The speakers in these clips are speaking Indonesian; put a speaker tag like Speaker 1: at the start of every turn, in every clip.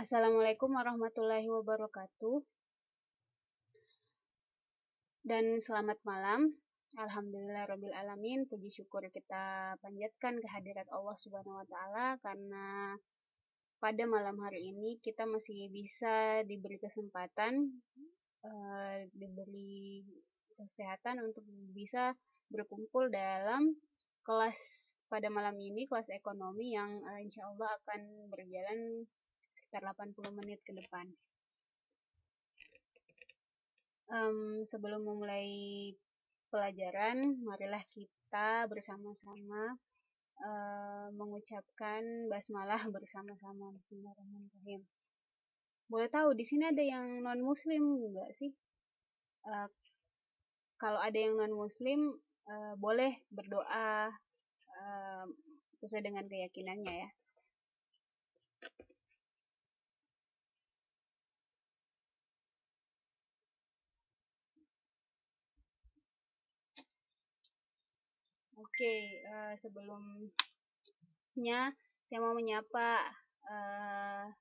Speaker 1: Assalamualaikum warahmatullahi wabarakatuh dan selamat malam. Alhamdulillahirabbil alamin, puji syukur kita panjatkan kehadirat Allah Subhanahu wa taala karena pada malam hari ini kita masih bisa diberi kesempatan diberi kesehatan untuk bisa berkumpul dalam kelas pada malam ini, kelas ekonomi yang insya Allah akan berjalan sekitar 80 menit ke depan. Sebelum memulai pelajaran, marilah kita bersama-sama mengucapkan basmalah bersama-sama. Bismillahirrahmanirrahim. Boleh tahu di sini ada yang non Muslim enggak sih? Kalau ada yang non Muslim, boleh berdoa sesuai dengan keyakinannya ya. Oke, sebelumnya saya mau menyapa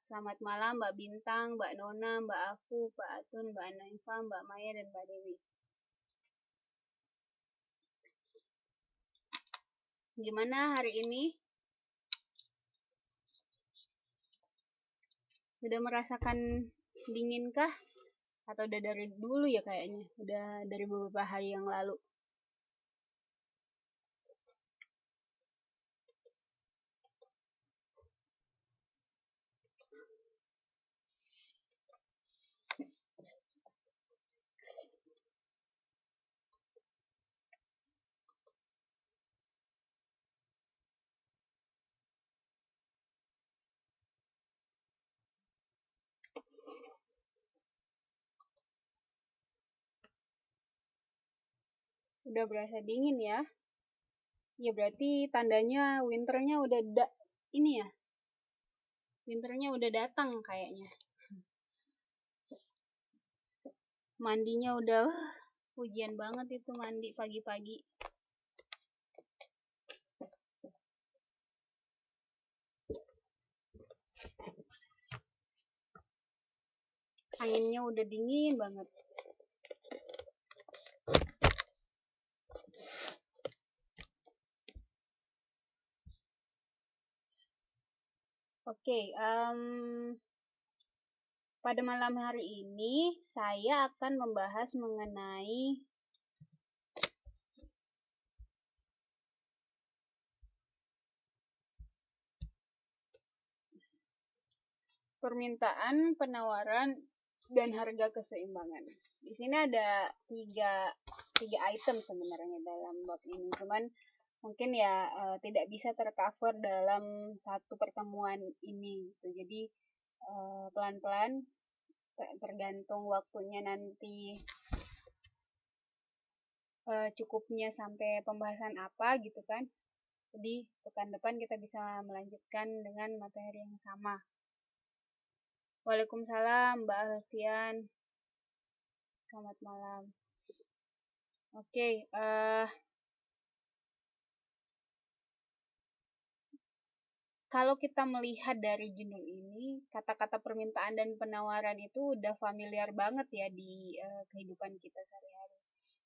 Speaker 1: selamat malam Mbak Bintang, Mbak Nona, Mbak Afu, Pak Atun, Mbak Anaifa, Mbak Maya, dan Mbak Dewi. Gimana hari ini? Sudah merasakan dinginkah? Atau udah dari dulu ya kayaknya? Udah dari beberapa hari yang lalu. Udah berasa dingin ya? Ya berarti tandanya winternya udah ini ya. Winternya udah datang kayaknya. Mandinya udah hujan banget itu mandi pagi-pagi. Anginnya udah dingin banget. Oke, pada malam hari ini saya akan membahas mengenai permintaan, penawaran, dan harga keseimbangan. Di sini ada tiga item sebenarnya dalam bab ini. Cuman mungkin ya tidak bisa tercover dalam satu pertemuan ini gitu. Jadi pelan-pelan tergantung waktunya nanti cukupnya sampai pembahasan apa gitu kan. Jadi pekan depan kita bisa melanjutkan dengan materi yang sama. Waalaikumsalam Mbak Alfian. Selamat malam. Oke, kalau kita melihat dari judul ini, kata-kata permintaan dan penawaran itu udah familiar banget ya di kehidupan kita sehari-hari.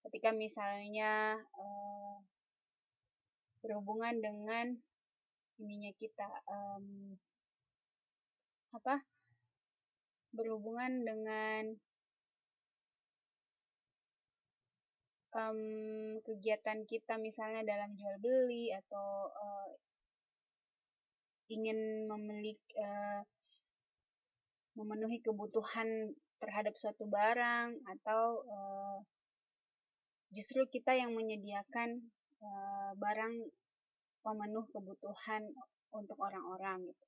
Speaker 1: Ketika misalnya berhubungan dengan ininya kita, berhubungan dengan kegiatan kita misalnya dalam jual beli atau ingin memenuhi kebutuhan terhadap suatu barang atau justru kita yang menyediakan barang pemenuh kebutuhan untuk orang-orang gitu.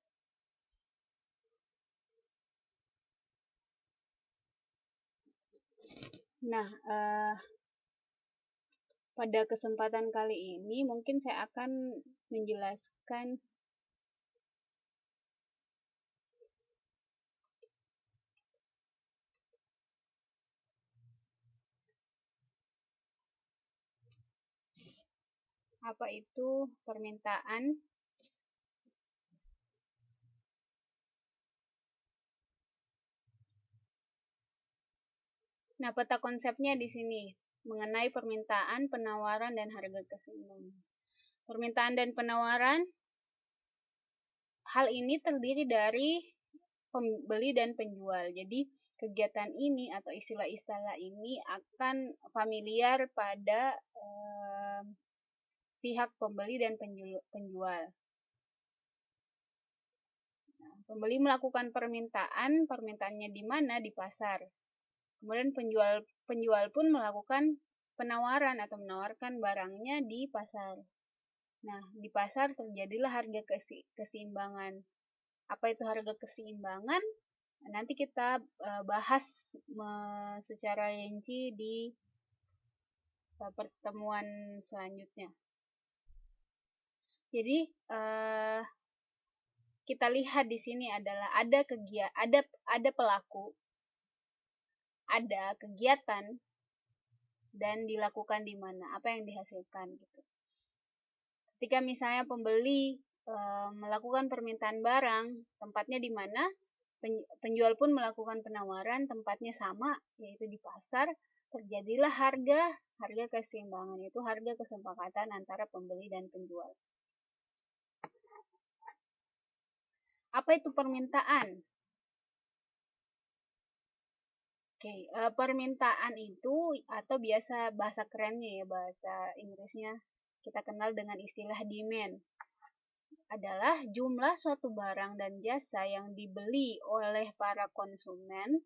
Speaker 1: Nah, pada kesempatan kali ini mungkin saya akan menjelaskan apa itu permintaan, Nah, peta konsepnya di sini mengenai permintaan, penawaran, dan harga keseimbangan. Permintaan dan penawaran, hal ini terdiri dari pembeli dan penjual. Jadi, kegiatan ini atau istilah-istilah ini akan familiar pada pihak pembeli dan penjual. Nah, pembeli melakukan permintaannya di mana? Di pasar. Kemudian penjual pun melakukan penawaran atau menawarkan barangnya di pasar. Nah, di pasar terjadilah harga keseimbangan. Apa itu harga keseimbangan? Nanti kita bahas secara rinci di pertemuan selanjutnya. Jadi kita lihat di sini adalah ada pelaku, ada kegiatan, dan dilakukan di mana, apa yang dihasilkan gitu. Ketika misalnya pembeli melakukan permintaan barang, tempatnya di mana, penjual pun melakukan penawaran, tempatnya sama, yaitu di pasar, terjadilah harga keseimbangan, itu harga kesepakatan antara pembeli dan penjual. Apa itu permintaan? Oke, permintaan itu, atau biasa bahasa kerennya ya, bahasa Inggrisnya kita kenal dengan istilah demand, adalah jumlah suatu barang dan jasa yang dibeli oleh para konsumen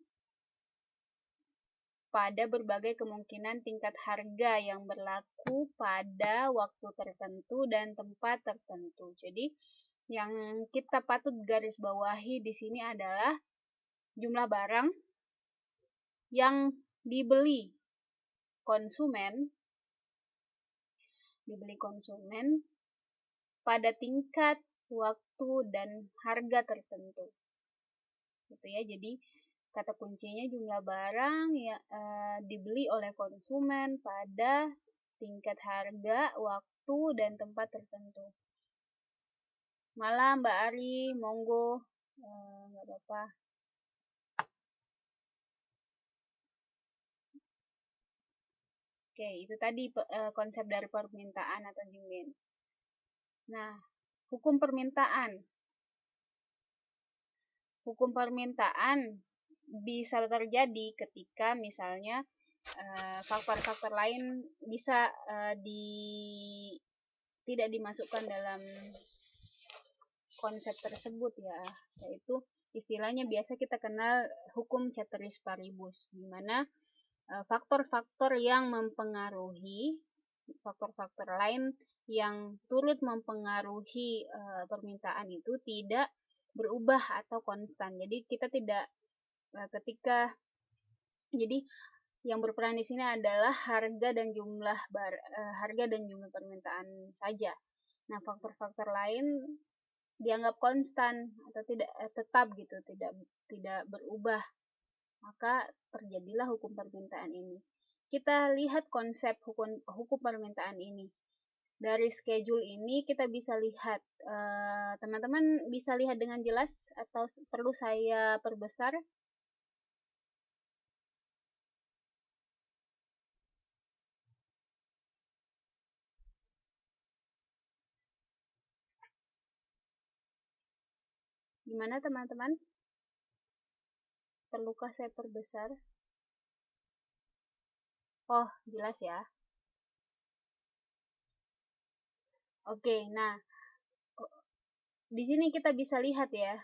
Speaker 1: pada berbagai kemungkinan tingkat harga yang berlaku pada waktu tertentu dan tempat tertentu. Jadi, yang kita patut garis bawahi di sini adalah jumlah barang yang dibeli konsumen pada tingkat, waktu, dan harga tertentu. Gitu ya. Jadi kata kuncinya jumlah barang yang dibeli oleh konsumen pada tingkat harga, waktu, dan tempat tertentu. Malam Mbak Ari, monggo, nggak apa-apa. Oke, itu tadi konsep dari permintaan atau demand. Nah, hukum permintaan. Hukum permintaan bisa terjadi ketika misalnya faktor-faktor lain bisa tidak dimasukkan dalam konsep tersebut ya, yaitu istilahnya biasa kita kenal hukum ceteris paribus, di mana faktor-faktor yang mempengaruhi, faktor-faktor lain yang turut mempengaruhi permintaan itu tidak berubah atau konstan. Jadi kita tidak jadi yang berperan di sini adalah harga dan jumlah permintaan saja. Nah, faktor-faktor lain dianggap konstan atau tidak tetap gitu, tidak berubah. Maka terjadilah hukum permintaan ini. Kita lihat konsep hukum permintaan ini. Dari schedule ini kita bisa lihat, teman-teman bisa lihat dengan jelas atau perlu saya perbesar? Gimana teman-teman? Perlukah saya perbesar? Oh, jelas ya. Oke, nah di sini kita bisa lihat ya.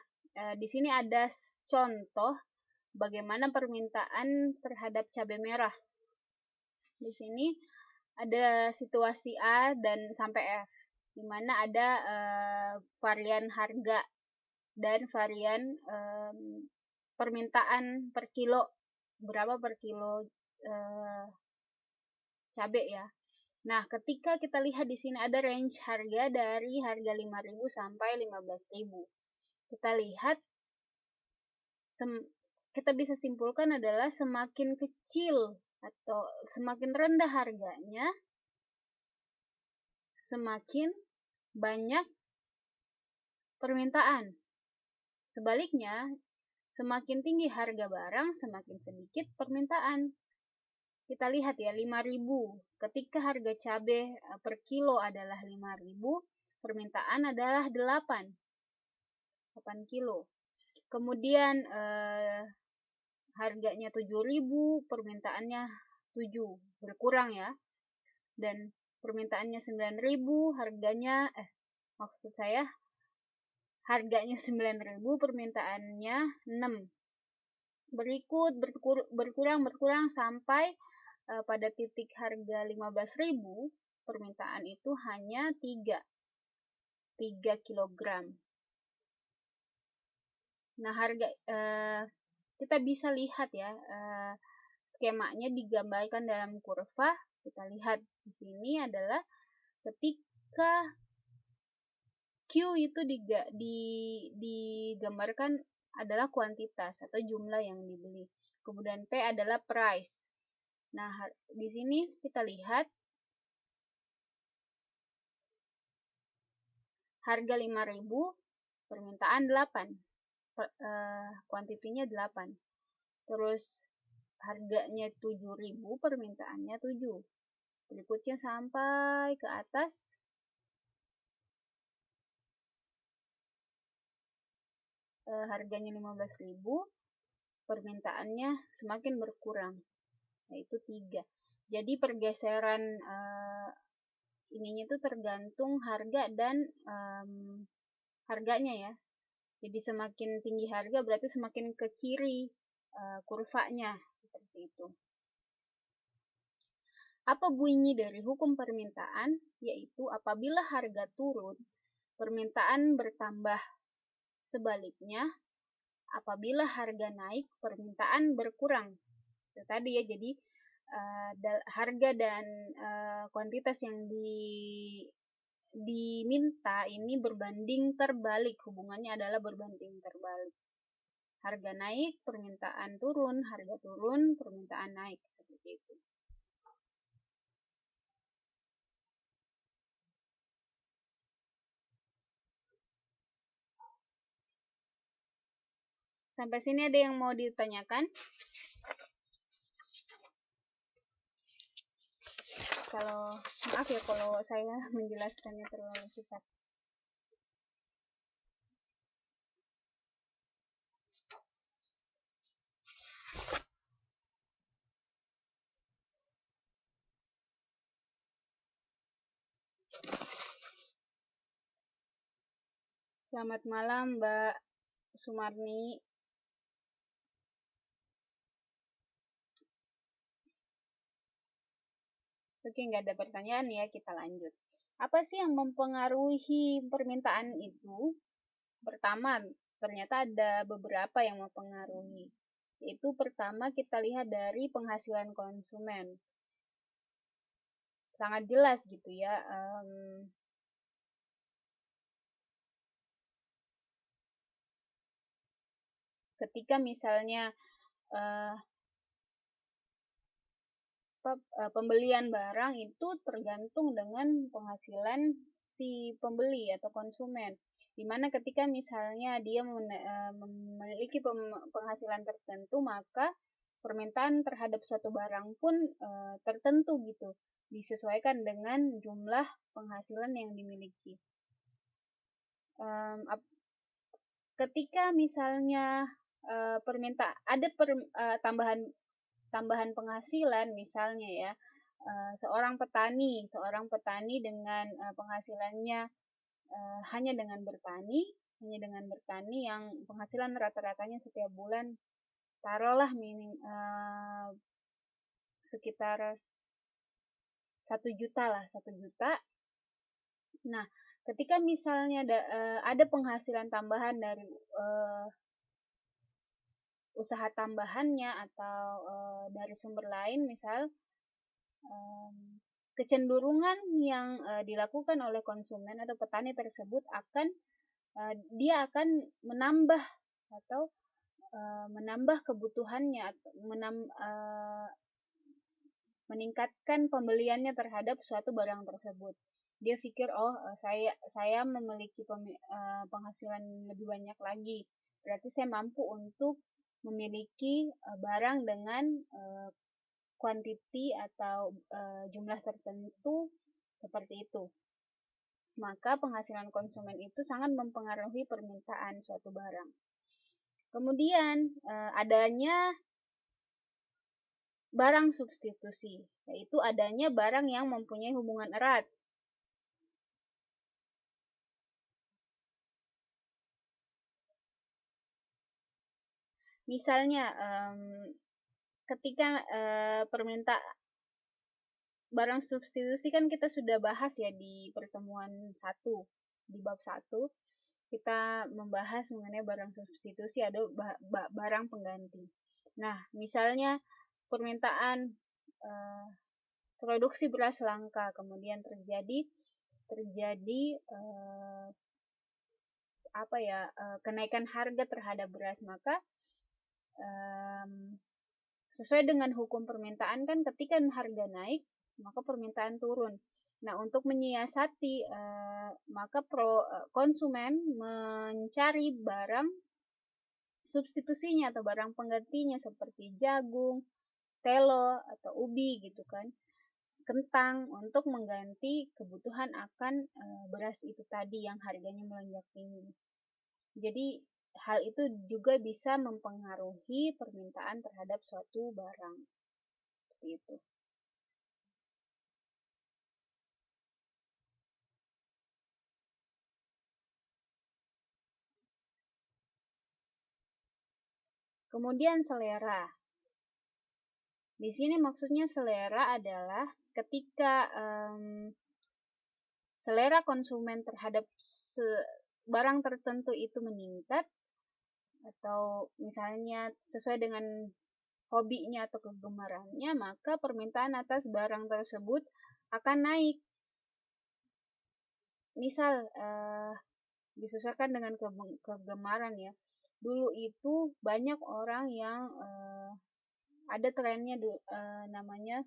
Speaker 1: Di sini ada contoh bagaimana permintaan terhadap cabai merah. Di sini ada situasi A dan sampai F, di mana ada varian harga dan varian permintaan per kilo, berapa per kilo cabai ya. Nah, ketika kita lihat di sini ada range harga dari harga 5.000 sampai 15.000. Kita lihat kita bisa simpulkan adalah semakin kecil atau semakin rendah harganya, semakin banyak permintaan. Sebaliknya, semakin tinggi harga barang, semakin sedikit permintaan. kita lihat ya 5.000. Ketika harga cabai per kilo adalah 5.000, permintaan adalah 8 kilo. Kemudian harganya 7.000, permintaannya 7, berkurang ya. Dan permintaannya 9.000, harganya harganya 9.000, permintaannya 6. Berikut berkurang sampai pada titik harga 15.000, permintaan itu hanya 3 kilogram. Nah, harga kita bisa lihat ya, skemanya digambarkan dalam kurva. Kita lihat di sini adalah ketika Q itu digambarkan adalah kuantitas atau jumlah yang dibeli. Kemudian P adalah price. Nah, di sini kita lihat harga 5.000, permintaan 8. Kuantitinya 8. Terus harganya 7.000, permintaannya 7. Berikutnya sampai ke atas harganya 15.000, permintaannya semakin berkurang, yaitu 3. Jadi pergeseran ininya itu tergantung harga dan harganya ya. Jadi semakin tinggi harga berarti semakin ke kiri kurvanya, seperti itu. Apa bunyi dari hukum permintaan? Yaitu apabila harga turun, permintaan bertambah. Sebaliknya, apabila harga naik, permintaan berkurang. Itu tadi ya, jadi harga dan kuantitas yang diminta ini berbanding terbalik. Hubungannya adalah berbanding terbalik. Harga naik, permintaan turun, harga turun, permintaan naik, seperti itu. Sampai sini ada yang mau ditanyakan? Maaf ya kalau saya menjelaskannya terlalu cepat. Selamat malam Mbak Sumarni. Oke, nggak ada pertanyaan ya, kita lanjut. Apa sih yang mempengaruhi permintaan itu? Pertama, ternyata ada beberapa yang mempengaruhi. Yaitu pertama kita lihat dari penghasilan konsumen. Sangat jelas gitu ya. Ketika misalnya pembelian barang itu tergantung dengan penghasilan si pembeli atau konsumen. Dimana ketika misalnya dia memiliki penghasilan tertentu, maka permintaan terhadap suatu barang pun tertentu gitu, disesuaikan dengan jumlah penghasilan yang dimiliki. Ketika misalnya tambahan penghasilan, misalnya ya, seorang petani dengan penghasilannya hanya dengan bertani yang penghasilan rata-ratanya setiap bulan taruhlah sekitar 1 juta lah, 1 juta. Nah, ketika misalnya ada penghasilan tambahan dari usaha tambahannya atau dari sumber lain, misal kecenderungan yang dilakukan oleh konsumen atau petani tersebut dia akan menambah atau menambah kebutuhannya atau meningkatkan pembeliannya terhadap suatu barang tersebut. Dia pikir, saya memiliki penghasilan lebih banyak lagi, berarti saya mampu untuk memiliki barang dengan quantity atau jumlah tertentu seperti itu. Maka penghasilan konsumen itu sangat mempengaruhi permintaan suatu barang. Kemudian adanya barang substitusi, yaitu adanya barang yang mempunyai hubungan erat. Misalnya, ketika barang substitusi kan kita sudah bahas ya di pertemuan 1, di bab 1, kita membahas mengenai barang substitusi, ada barang pengganti. Nah, misalnya permintaan produksi beras langka, kemudian terjadi kenaikan harga terhadap beras, maka sesuai dengan hukum permintaan kan ketika harga naik maka permintaan turun. Nah, untuk menyiasati maka konsumen mencari barang substitusinya atau barang penggantinya seperti jagung, telo atau ubi gitu kan, kentang, untuk mengganti kebutuhan akan beras itu tadi yang harganya melonjak tinggi. Jadi hal itu juga bisa mempengaruhi permintaan terhadap suatu barang. Seperti itu. Kemudian selera. Di sini maksudnya selera adalah ketika selera konsumen terhadap barang tertentu itu meningkat, atau misalnya sesuai dengan hobinya atau kegemarannya, maka permintaan atas barang tersebut akan naik. Misal disesuaikan dengan kegemaran ya. Dulu itu banyak orang yang ada trennya namanya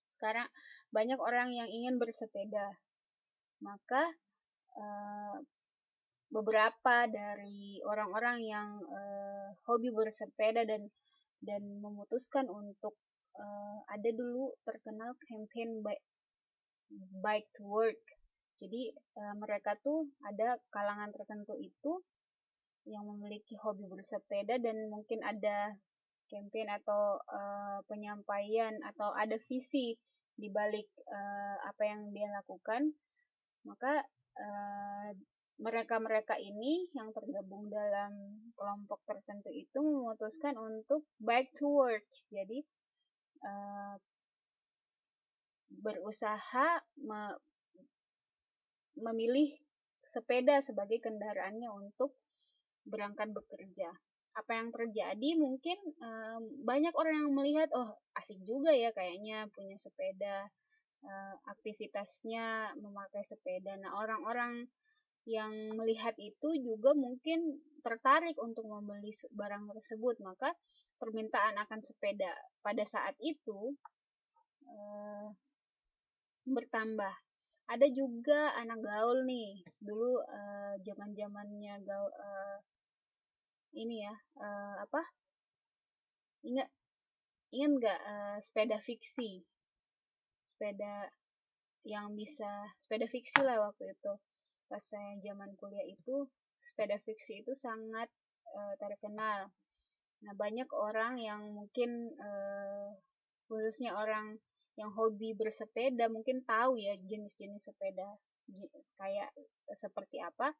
Speaker 1: sekarang banyak orang yang ingin bersepeda. Maka beberapa dari orang-orang yang hobi bersepeda dan memutuskan untuk ada dulu terkenal campaign bike to work. Jadi mereka tuh ada kalangan tertentu itu yang memiliki hobi bersepeda dan mungkin ada campaign atau penyampaian atau ada visi di balik apa yang dia lakukan. Maka mereka-mereka ini yang tergabung dalam kelompok tertentu itu memutuskan untuk bike to work. Jadi berusaha memilih sepeda sebagai kendaraannya untuk berangkat bekerja. Apa yang terjadi mungkin banyak orang yang melihat, oh asik juga ya kayaknya punya sepeda, aktivitasnya memakai sepeda. Nah, orang-orang yang melihat itu juga mungkin tertarik untuk membeli barang tersebut, maka permintaan akan sepeda pada saat itu bertambah. Ada juga anak gaul nih, dulu zaman-zamannya gaul ini ya, ingat nggak sepeda fiksi, sepeda fiksi lah waktu itu. Pas saya zaman kuliah itu, sepeda fiksi itu sangat terkenal. Nah, banyak orang yang mungkin khususnya orang yang hobi bersepeda mungkin tahu ya jenis-jenis sepeda kayak seperti apa.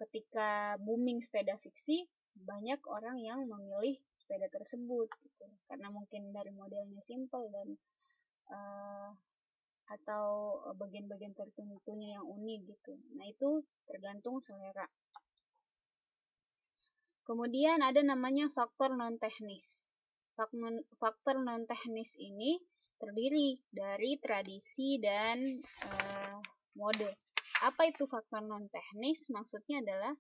Speaker 1: Ketika booming sepeda fiksi, banyak orang yang memilih sepeda tersebut gitu. Karena mungkin dari modelnya simple dan atau bagian-bagian tertentunya yang unik gitu. Nah, itu tergantung selera. Kemudian ada namanya faktor non-teknis. Faktor non-teknis ini terdiri dari tradisi dan mode. Apa itu faktor non-teknis? Maksudnya adalah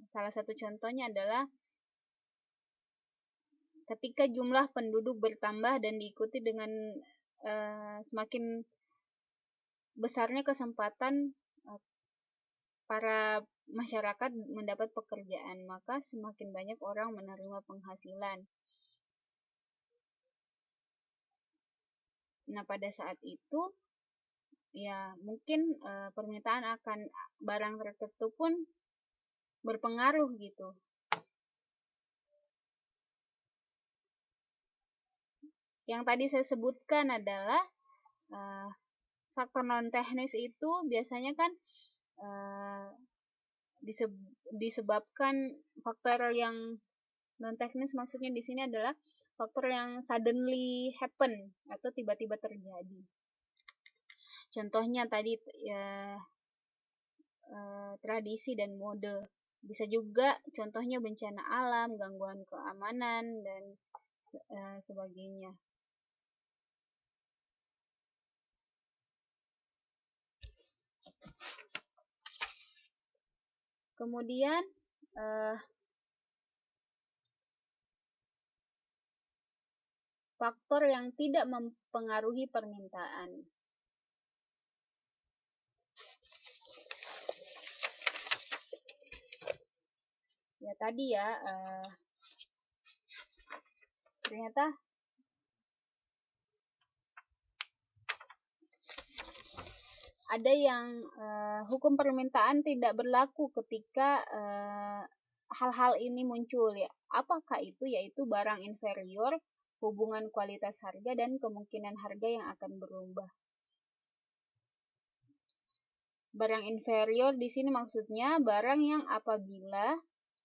Speaker 1: salah satu contohnya adalah ketika jumlah penduduk bertambah dan diikuti dengan semakin besarnya kesempatan para masyarakat mendapat pekerjaan, maka semakin banyak orang menerima penghasilan. Nah, pada saat itu ya mungkin permintaan akan barang tertentu pun berpengaruh gitu. Yang tadi saya sebutkan adalah faktor non teknis itu biasanya kan disebabkan faktor yang non teknis, maksudnya di sini adalah faktor yang suddenly happen atau tiba-tiba terjadi. Contohnya tadi ya, tradisi dan mode. Bisa juga contohnya bencana alam, gangguan keamanan, dan sebagainya. Kemudian faktor yang tidak mempengaruhi permintaan. Ya tadi ya, ternyata ada yang hukum permintaan tidak berlaku ketika hal-hal ini muncul ya. Apakah itu? Yaitu barang inferior, hubungan kualitas harga, dan kemungkinan harga yang akan berubah. Barang inferior di sini maksudnya barang yang apabila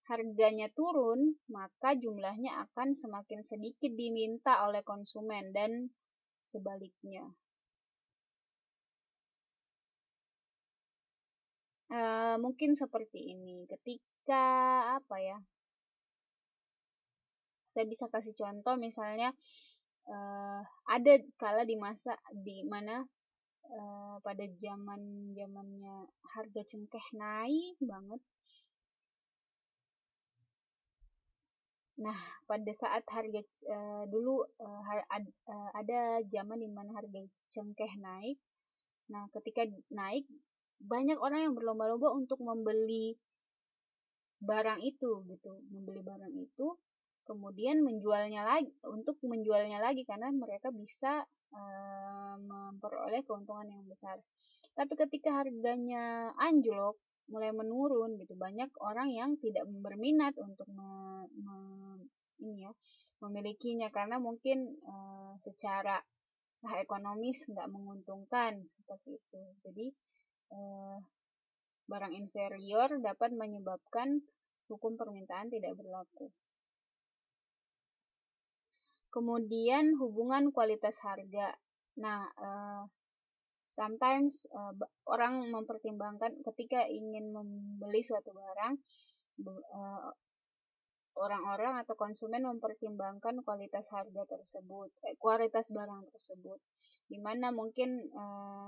Speaker 1: harganya turun, maka jumlahnya akan semakin sedikit diminta oleh konsumen dan sebaliknya. Mungkin seperti ini. Ketika apa ya? Saya bisa kasih contoh, misalnya ada kala di masa di mana pada zamannya harga cengkeh naik banget. Nah, pada saat harga dulu ada zaman di mana harga cengkeh naik. Nah, ketika naik, banyak orang yang berlomba-lomba untuk membeli barang itu gitu, kemudian menjualnya lagi karena mereka bisa memperoleh keuntungan yang besar. Tapi ketika harganya anjlok, mulai menurun gitu, banyak orang yang tidak berminat untuk memilikinya karena mungkin secara ekonomis nggak menguntungkan seperti itu. Jadi barang inferior dapat menyebabkan hukum permintaan tidak berlaku. Kemudian hubungan kualitas harga. Nah, sometimes orang mempertimbangkan ketika ingin membeli suatu barang, orang-orang atau konsumen mempertimbangkan kualitas harga tersebut, kualitas barang tersebut, dimana mungkin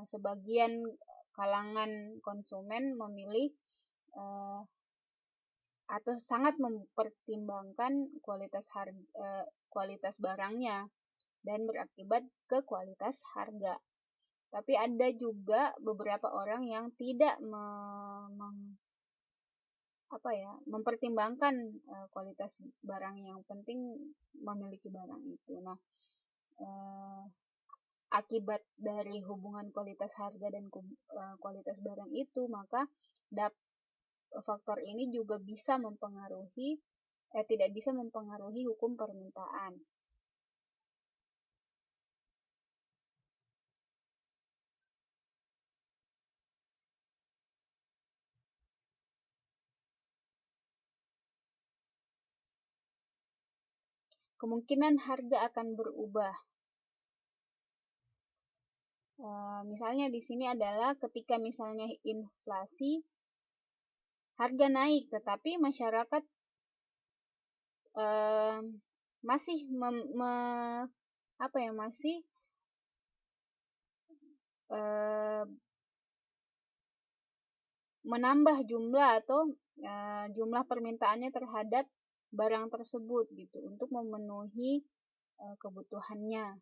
Speaker 1: sebagian kalangan konsumen memilih atau sangat mempertimbangkan kualitas barangnya dan berakibat ke kualitas harga. Tapi ada juga beberapa orang yang tidak mempertimbangkan kualitas barang, yang penting memiliki barang itu. Nah, akibat dari hubungan kualitas harga dan kualitas barang itu, maka faktor ini juga bisa tidak bisa mempengaruhi hukum permintaan. Kemungkinan harga akan berubah. Misalnya di sini adalah ketika misalnya inflasi, harga naik, tetapi masyarakat masih menambah jumlah atau jumlah permintaannya terhadap barang tersebut gitu untuk memenuhi kebutuhannya.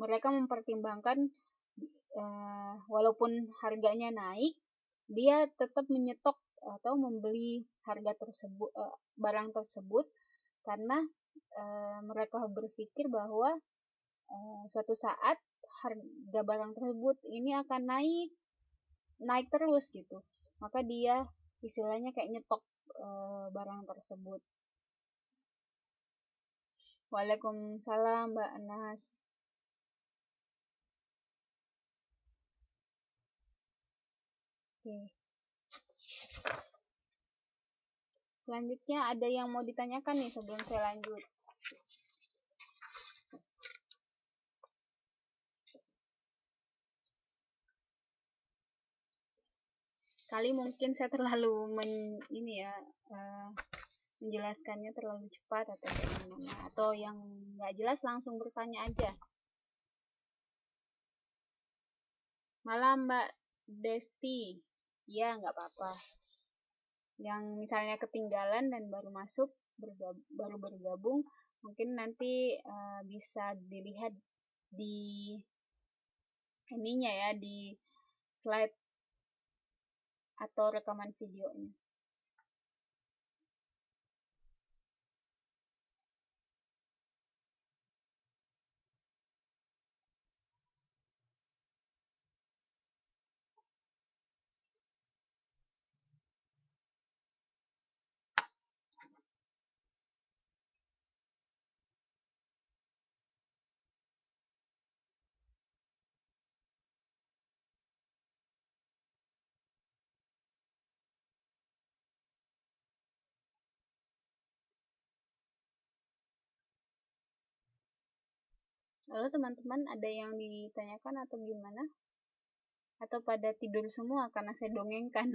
Speaker 1: Mereka mempertimbangkan walaupun harganya naik, dia tetap menyetok atau membeli barang tersebut karena mereka berpikir bahwa suatu saat harga barang tersebut ini akan naik terus gitu, maka dia istilahnya kayak nyetok barang tersebut. Waalaikumsalam Mbak Anas. Oke. Selanjutnya ada yang mau ditanyakan nih sebelum saya lanjut? Kali mungkin saya terlalu menjelaskannya terlalu cepat atau bagaimana, atau yang nggak jelas langsung bertanya aja. Malam Mbak Desti, ya nggak apa-apa. Yang misalnya ketinggalan dan baru masuk, baru bergabung, mungkin nanti bisa dilihat di ininya ya, di slide atau rekaman videonya. Lalu teman-teman ada yang ditanyakan atau gimana? Atau pada tidur semua karena saya dongengkan?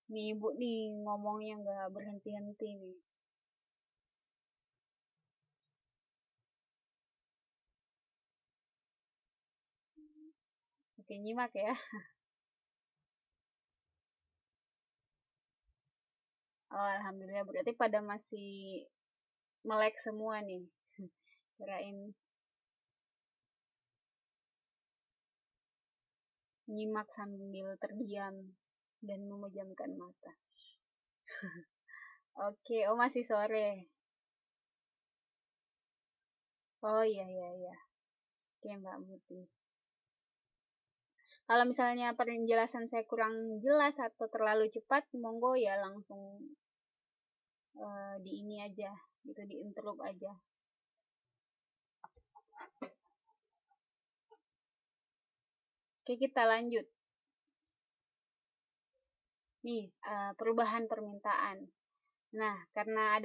Speaker 1: Nih ibu nih ngomongnya nggak berhenti-henti nih. Oke, nyimak ya. Oh, alhamdulillah berarti pada masih melek semua nih. Kirain nyimak sambil terdiam dan memejamkan mata. Oke, oh masih sore. Oh iya iya iya. Oke Mbak Muti. Kalau misalnya penjelasan saya kurang jelas atau terlalu cepat, monggo ya langsung di ini aja, gitu di interrupt aja. Oke, kita lanjut. Nih, perubahan permintaan. Nah, karena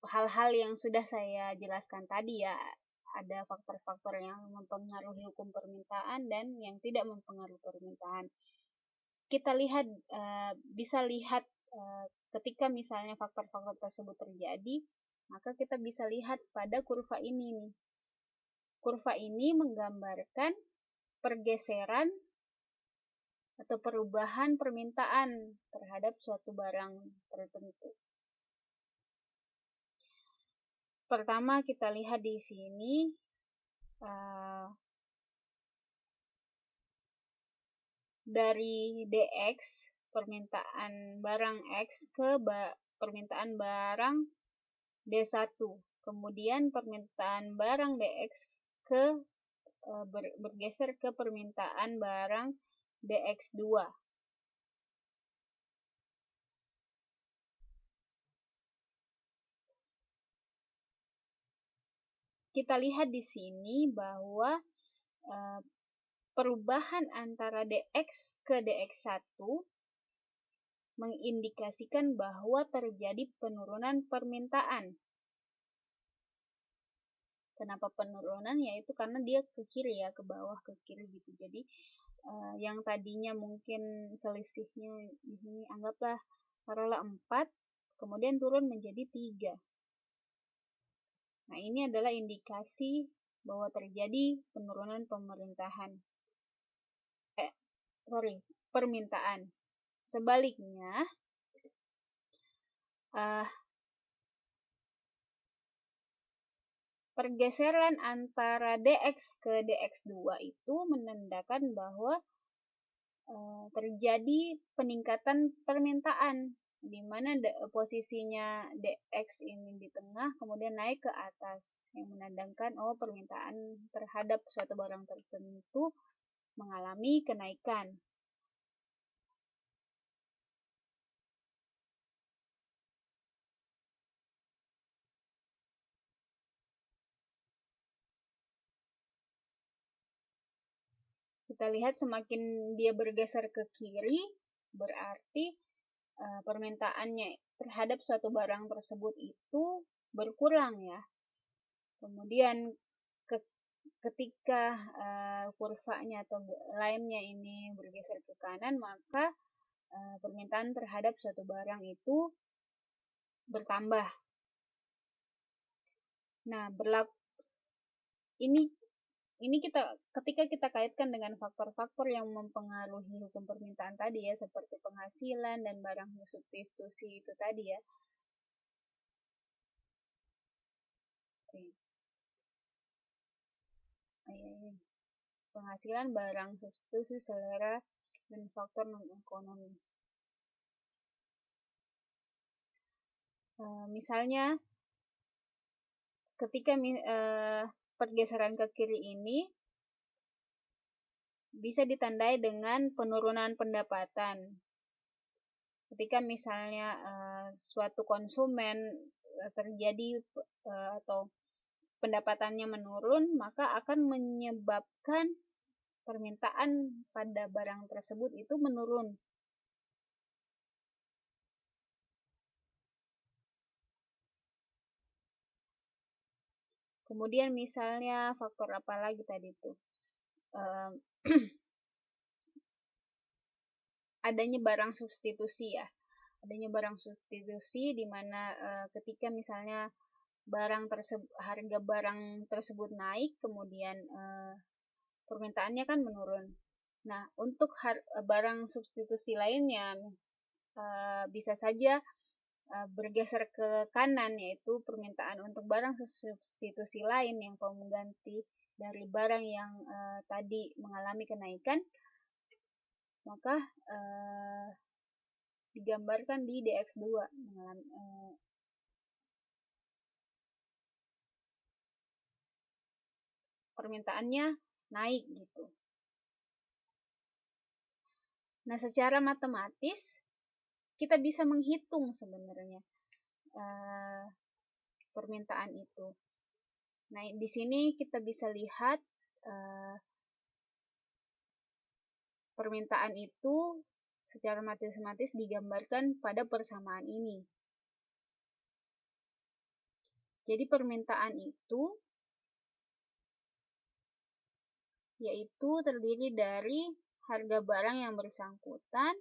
Speaker 1: hal-hal yang sudah saya jelaskan tadi ya, ada faktor-faktor yang mempengaruhi hukum permintaan dan yang tidak mempengaruhi permintaan. Kita lihat bisa lihat ketika misalnya faktor-faktor tersebut terjadi, maka kita bisa lihat pada kurva ini nih. Kurva ini menggambarkan pergeseran atau perubahan permintaan terhadap suatu barang tertentu. Pertama kita lihat di sini dari DX, permintaan barang X ke permintaan barang D1. Kemudian permintaan barang DX bergeser ke permintaan barang DX2. Kita lihat di sini bahwa perubahan antara DX ke DX1 mengindikasikan bahwa terjadi penurunan permintaan. Kenapa penurunan? Yaitu karena dia ke kiri ya, ke bawah ke kiri gitu. Jadi yang tadinya mungkin selisihnya di sini anggaplah taruhlah 4, kemudian turun menjadi 3. Nah, ini adalah indikasi bahwa terjadi penurunan permintaan. Sebaliknya, pergeseran antara DX ke DX2 itu menandakan bahwa terjadi peningkatan permintaan. di mana posisinya DX ini di tengah, kemudian naik ke atas, yang menandakan permintaan terhadap suatu barang tertentu mengalami kenaikan. Kita lihat semakin dia bergeser ke kiri, berarti permintaannya terhadap suatu barang tersebut itu berkurang ya. Kemudian ketika kurvanya atau line-nya ini bergeser ke kanan, maka permintaan terhadap suatu barang itu bertambah. Nah, ini ketika kita kaitkan dengan faktor-faktor yang mempengaruhi hukum permintaan tadi ya, seperti penghasilan dan barang substitusi itu tadi ya. Penghasilan, barang substitusi, selera, dan faktor non-ekonomis. Misalnya, ketika pergeseran ke kiri ini bisa ditandai dengan penurunan pendapatan. Ketika misalnya suatu konsumen terjadi atau pendapatannya menurun, maka akan menyebabkan permintaan pada barang tersebut itu menurun. Kemudian misalnya faktor apa lagi tadi itu? Adanya barang substitusi ya. Adanya barang substitusi di mana ketika misalnya harga barang tersebut naik, kemudian permintaannya kan menurun. Nah, untuk barang substitusi lainnya bisa saja bergeser ke kanan, yaitu permintaan untuk barang substitusi lain yang pengganti dari barang yang tadi mengalami kenaikan, maka digambarkan di DX2 permintaannya naik gitu. Nah, secara matematis kita bisa menghitung sebenarnya permintaan itu. Nah, di sini kita bisa lihat permintaan itu secara matematis digambarkan pada persamaan ini. Jadi permintaan itu yaitu terdiri dari harga barang yang bersangkutan,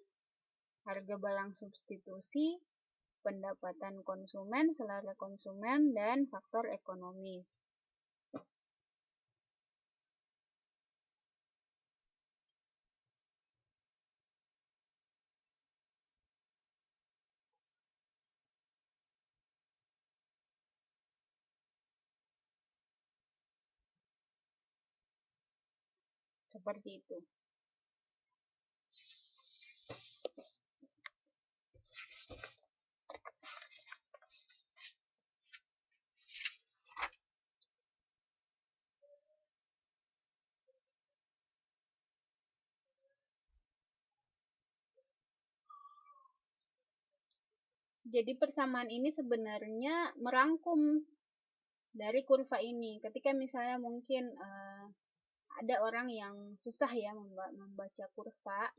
Speaker 1: harga barang substitusi, pendapatan konsumen, selera konsumen, dan faktor ekonomis. Seperti itu. Jadi persamaan ini sebenarnya merangkum dari kurva ini. Ketika misalnya mungkin ada orang yang susah ya membaca kurva,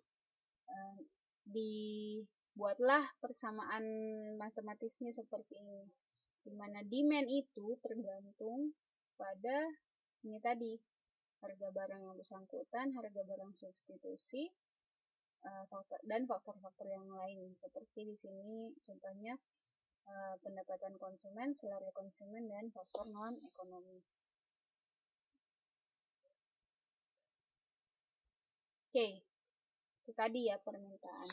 Speaker 1: dibuatlah persamaan matematisnya seperti ini, di mana demand itu tergantung pada ini tadi, harga barang yang bersangkutan, harga barang substitusi, dan faktor-faktor yang lain. Seperti di sini contohnya pendapatan konsumen, selera konsumen, dan faktor non-ekonomis. Oke, itu tadi ya permintaan.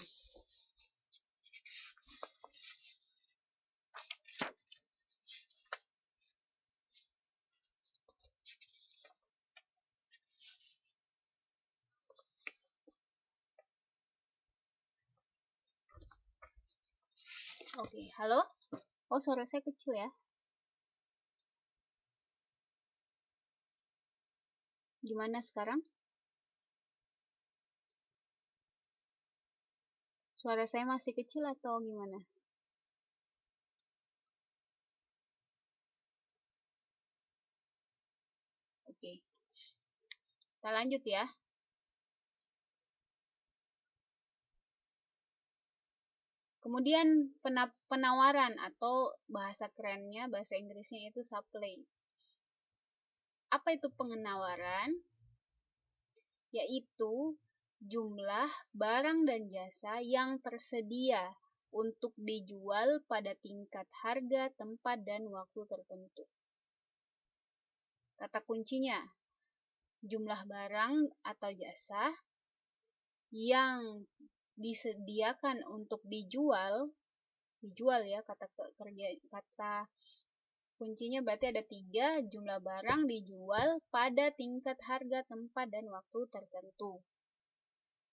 Speaker 1: Oke, halo? Oh, suara saya kecil ya? Gimana sekarang? Suara saya masih kecil atau gimana? Oke, kita lanjut ya. Kemudian penawaran atau bahasa kerennya, bahasa Inggrisnya itu supply. Apa itu penawaran? Yaitu jumlah barang dan jasa yang tersedia untuk dijual pada tingkat harga, tempat, dan waktu tertentu. Kata kuncinya, jumlah barang atau jasa yang disediakan untuk dijual ya, kata kuncinya berarti ada 3, jumlah barang dijual pada tingkat harga, tempat, dan waktu tertentu.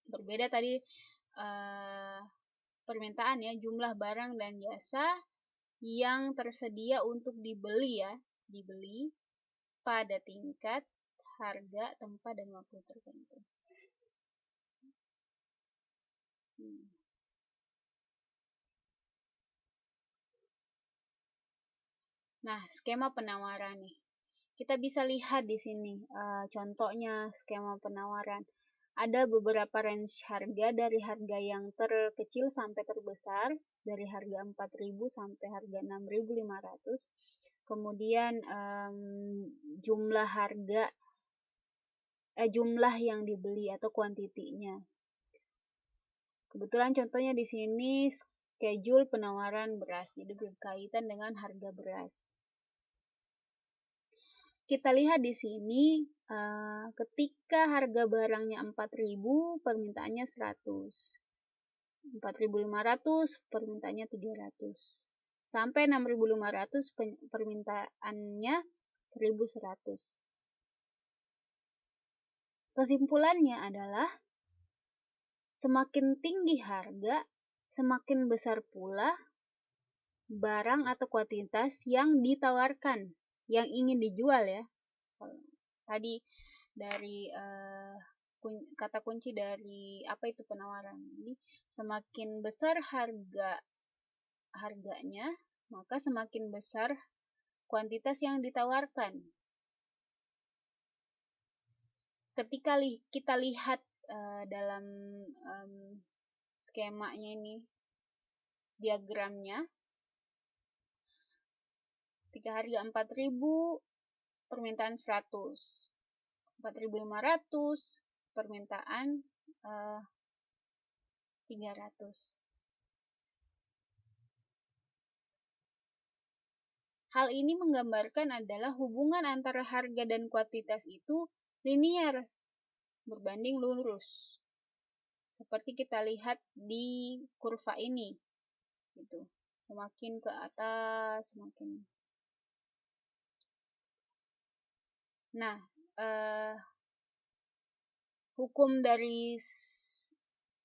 Speaker 1: Berbeda tadi permintaan ya, jumlah barang dan jasa yang tersedia untuk dibeli ya, dibeli pada tingkat harga, tempat, dan waktu tertentu. Nah, skema penawaran nih. Kita bisa lihat di sini contohnya skema penawaran. Ada beberapa range harga dari harga yang terkecil sampai terbesar, dari harga 4.000 sampai harga 6.500. Kemudian jumlah yang dibeli atau kuantitinya. Kebetulan contohnya di sini schedule penawaran beras, jadi berkaitan dengan harga beras. Kita lihat di sini ketika harga barangnya 4.000, permintaannya 100. 4.500, permintaannya 300. Sampai 6.500, permintaannya 1.100. Kesimpulannya adalah semakin tinggi harga, semakin besar pula barang atau kuantitas yang ditawarkan, yang ingin dijual ya. Tadi dari kata kunci dari apa itu penawaran. Jadi semakin besar harganya, maka semakin besar kuantitas yang ditawarkan. Ketika kita lihat dalam skemanya ini, diagramnya, ketika harga 4.000, permintaan 100. 4.500, permintaan 300. Hal ini menggambarkan adalah hubungan antara harga dan kuantitas itu linier, berbanding lurus. Seperti kita lihat di kurva ini. Gitu. Semakin ke atas, semakin. Nah, hukum dari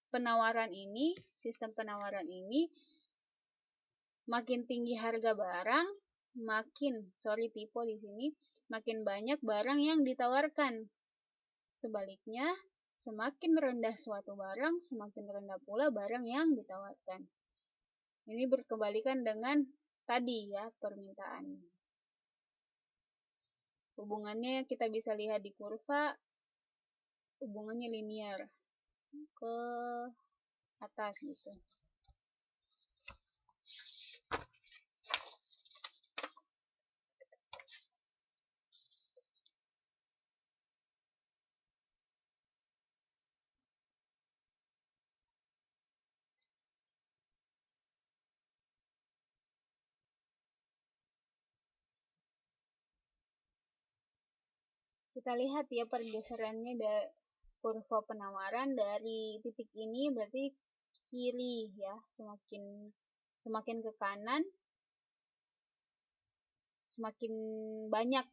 Speaker 1: penawaran ini, sistem penawaran ini, makin tinggi harga barang, tipe di sini, makin banyak barang yang ditawarkan. Sebaliknya, semakin rendah suatu barang, semakin rendah pula barang yang ditawarkan. Ini berkebalikan dengan tadi ya, permintaan. Hubungannya kita bisa lihat di kurva, hubungannya linear ke atas gitu. Kita lihat ya pergeserannya kurva penawaran dari titik ini berarti kiri ya, semakin ke kanan semakin banyak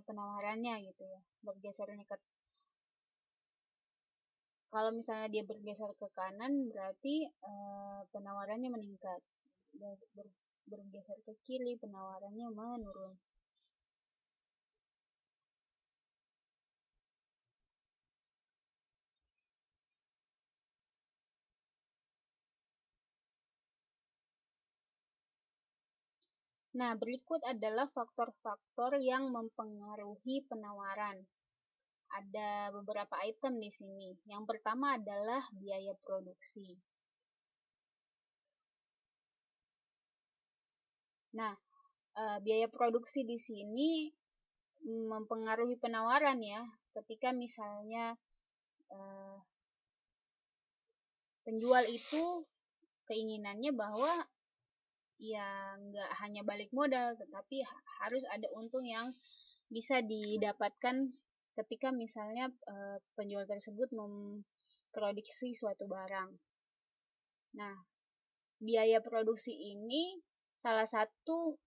Speaker 1: penawarannya gitu ya, bergesernya ke. Kalau misalnya dia bergeser ke kanan berarti penawarannya meningkat. bergeser ke kiri, penawarannya menurun. Nah, berikut adalah faktor-faktor yang mempengaruhi penawaran. Ada beberapa item di sini. Yang pertama adalah biaya produksi. Nah, biaya produksi di sini mempengaruhi penawaran ya. Ketika misalnya penjual itu keinginannya bahwa ya nggak hanya balik modal, tetapi harus ada untung yang bisa didapatkan ketika misalnya penjual tersebut memproduksi suatu barang. Nah, biaya produksi ini salah satu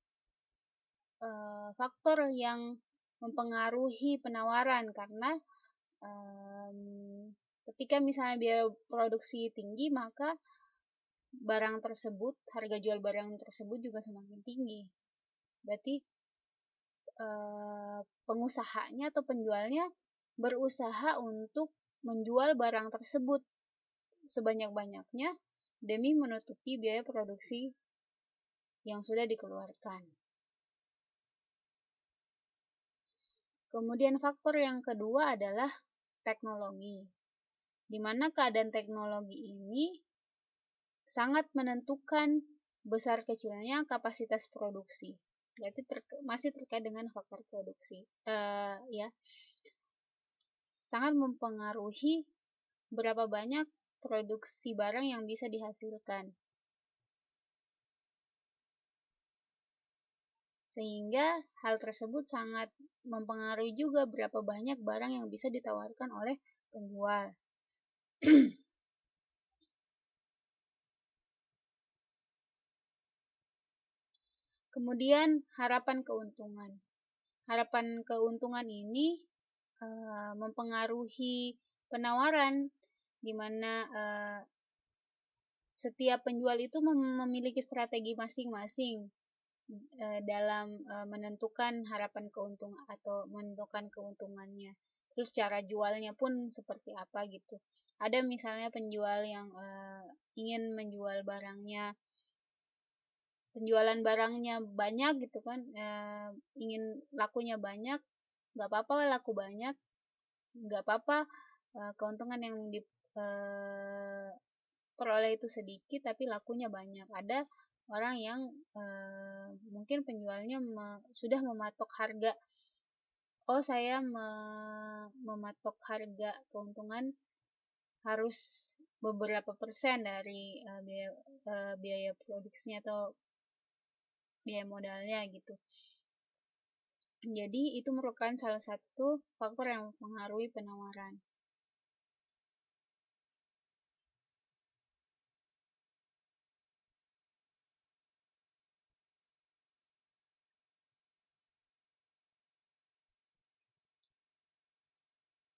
Speaker 1: faktor yang mempengaruhi penawaran karena ketika misalnya biaya produksi tinggi, maka barang tersebut, harga jual barang tersebut juga semakin tinggi. Berarti pengusahanya atau penjualnya berusaha untuk menjual barang tersebut sebanyak-banyaknya demi menutupi biaya produksi yang sudah dikeluarkan. Kemudian faktor yang kedua adalah teknologi, di mana keadaan teknologi ini sangat menentukan besar kecilnya kapasitas produksi. Berarti masih terkait dengan faktor produksi. Ya, sangat mempengaruhi berapa banyak produksi barang yang bisa dihasilkan. Sehingga hal tersebut sangat mempengaruhi juga berapa banyak barang yang bisa ditawarkan oleh penjual. Kemudian harapan keuntungan. Harapan keuntungan ini mempengaruhi penawaran, di mana setiap penjual itu memiliki strategi masing-masing dalam menentukan harapan keuntungan atau menentukan keuntungannya. Terus cara jualnya pun seperti apa gitu. Ada misalnya penjual yang ingin menjual barangnya, penjualan barangnya banyak gitu kan, ingin lakunya banyak, nggak apa-apa laku banyak, nggak apa-apa keuntungan yang diperoleh itu sedikit tapi lakunya banyak. Ada orang yang mungkin penjualnya sudah mematok harga, oh saya mematok harga keuntungan harus beberapa persen dari biaya produksinya atau biaya modalnya gitu. Jadi itu merupakan salah satu faktor yang mempengaruhi penawaran.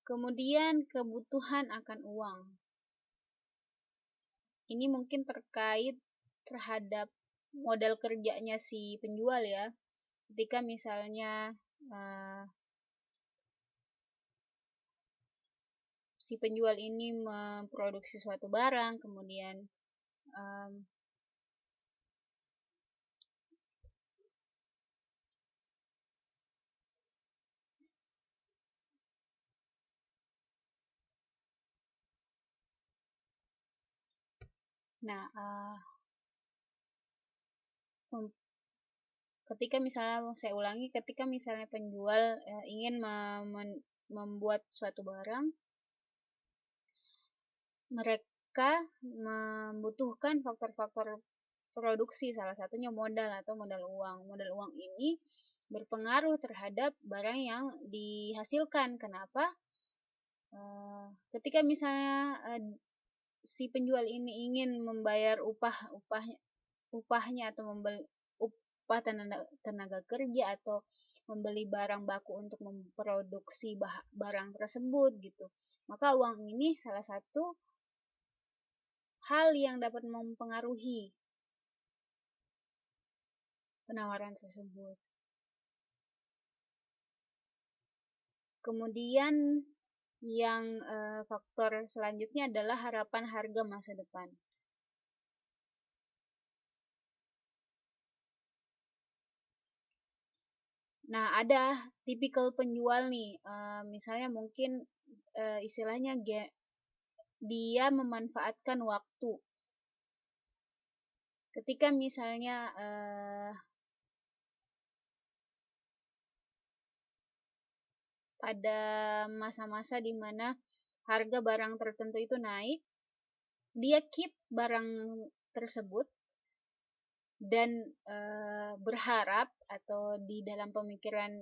Speaker 1: Kemudian kebutuhan akan uang. Ini mungkin terkait terhadap modal kerjanya si penjual ya. Ketika misalnya si penjual ini memproduksi suatu barang, kemudian ketika misalnya, saya ulangi, ketika misalnya penjual ingin membuat suatu barang, mereka membutuhkan faktor-faktor produksi, salah satunya modal atau modal uang. Modal uang ini berpengaruh terhadap barang yang dihasilkan. Kenapa? Ketika misalnya si penjual ini ingin membayar upahnya atau upah tenaga kerja atau membeli barang baku untuk memproduksi barang tersebut gitu, maka uang ini salah satu hal yang dapat mempengaruhi penawaran tersebut. Kemudian yang faktor selanjutnya adalah harapan harga masa depan. Nah, ada tipikal penjual nih, misalnya mungkin istilahnya dia memanfaatkan waktu. Ketika misalnya pada masa-masa di mana harga barang tertentu itu naik, dia keep barang tersebut dan berharap atau di dalam pemikiran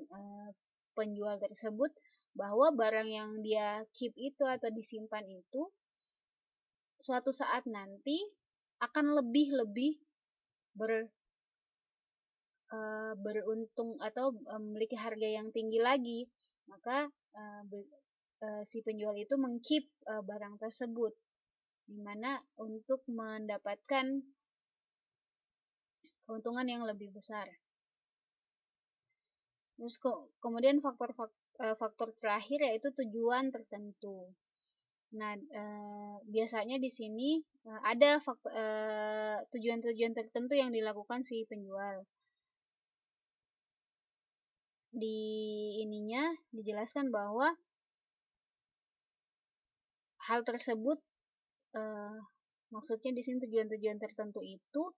Speaker 1: penjual tersebut bahwa barang yang dia keep itu atau disimpan itu suatu saat nanti akan lebih beruntung atau memiliki harga yang tinggi lagi. Maka si penjual itu mengkeep barang tersebut, dimana untuk mendapatkan keuntungan yang lebih besar. Terus kemudian faktor terakhir yaitu tujuan tertentu. Nah, biasanya di sini ada tujuan-tujuan tertentu yang dilakukan si penjual. Di ininya dijelaskan bahwa hal tersebut maksudnya di sini tujuan-tujuan tertentu itu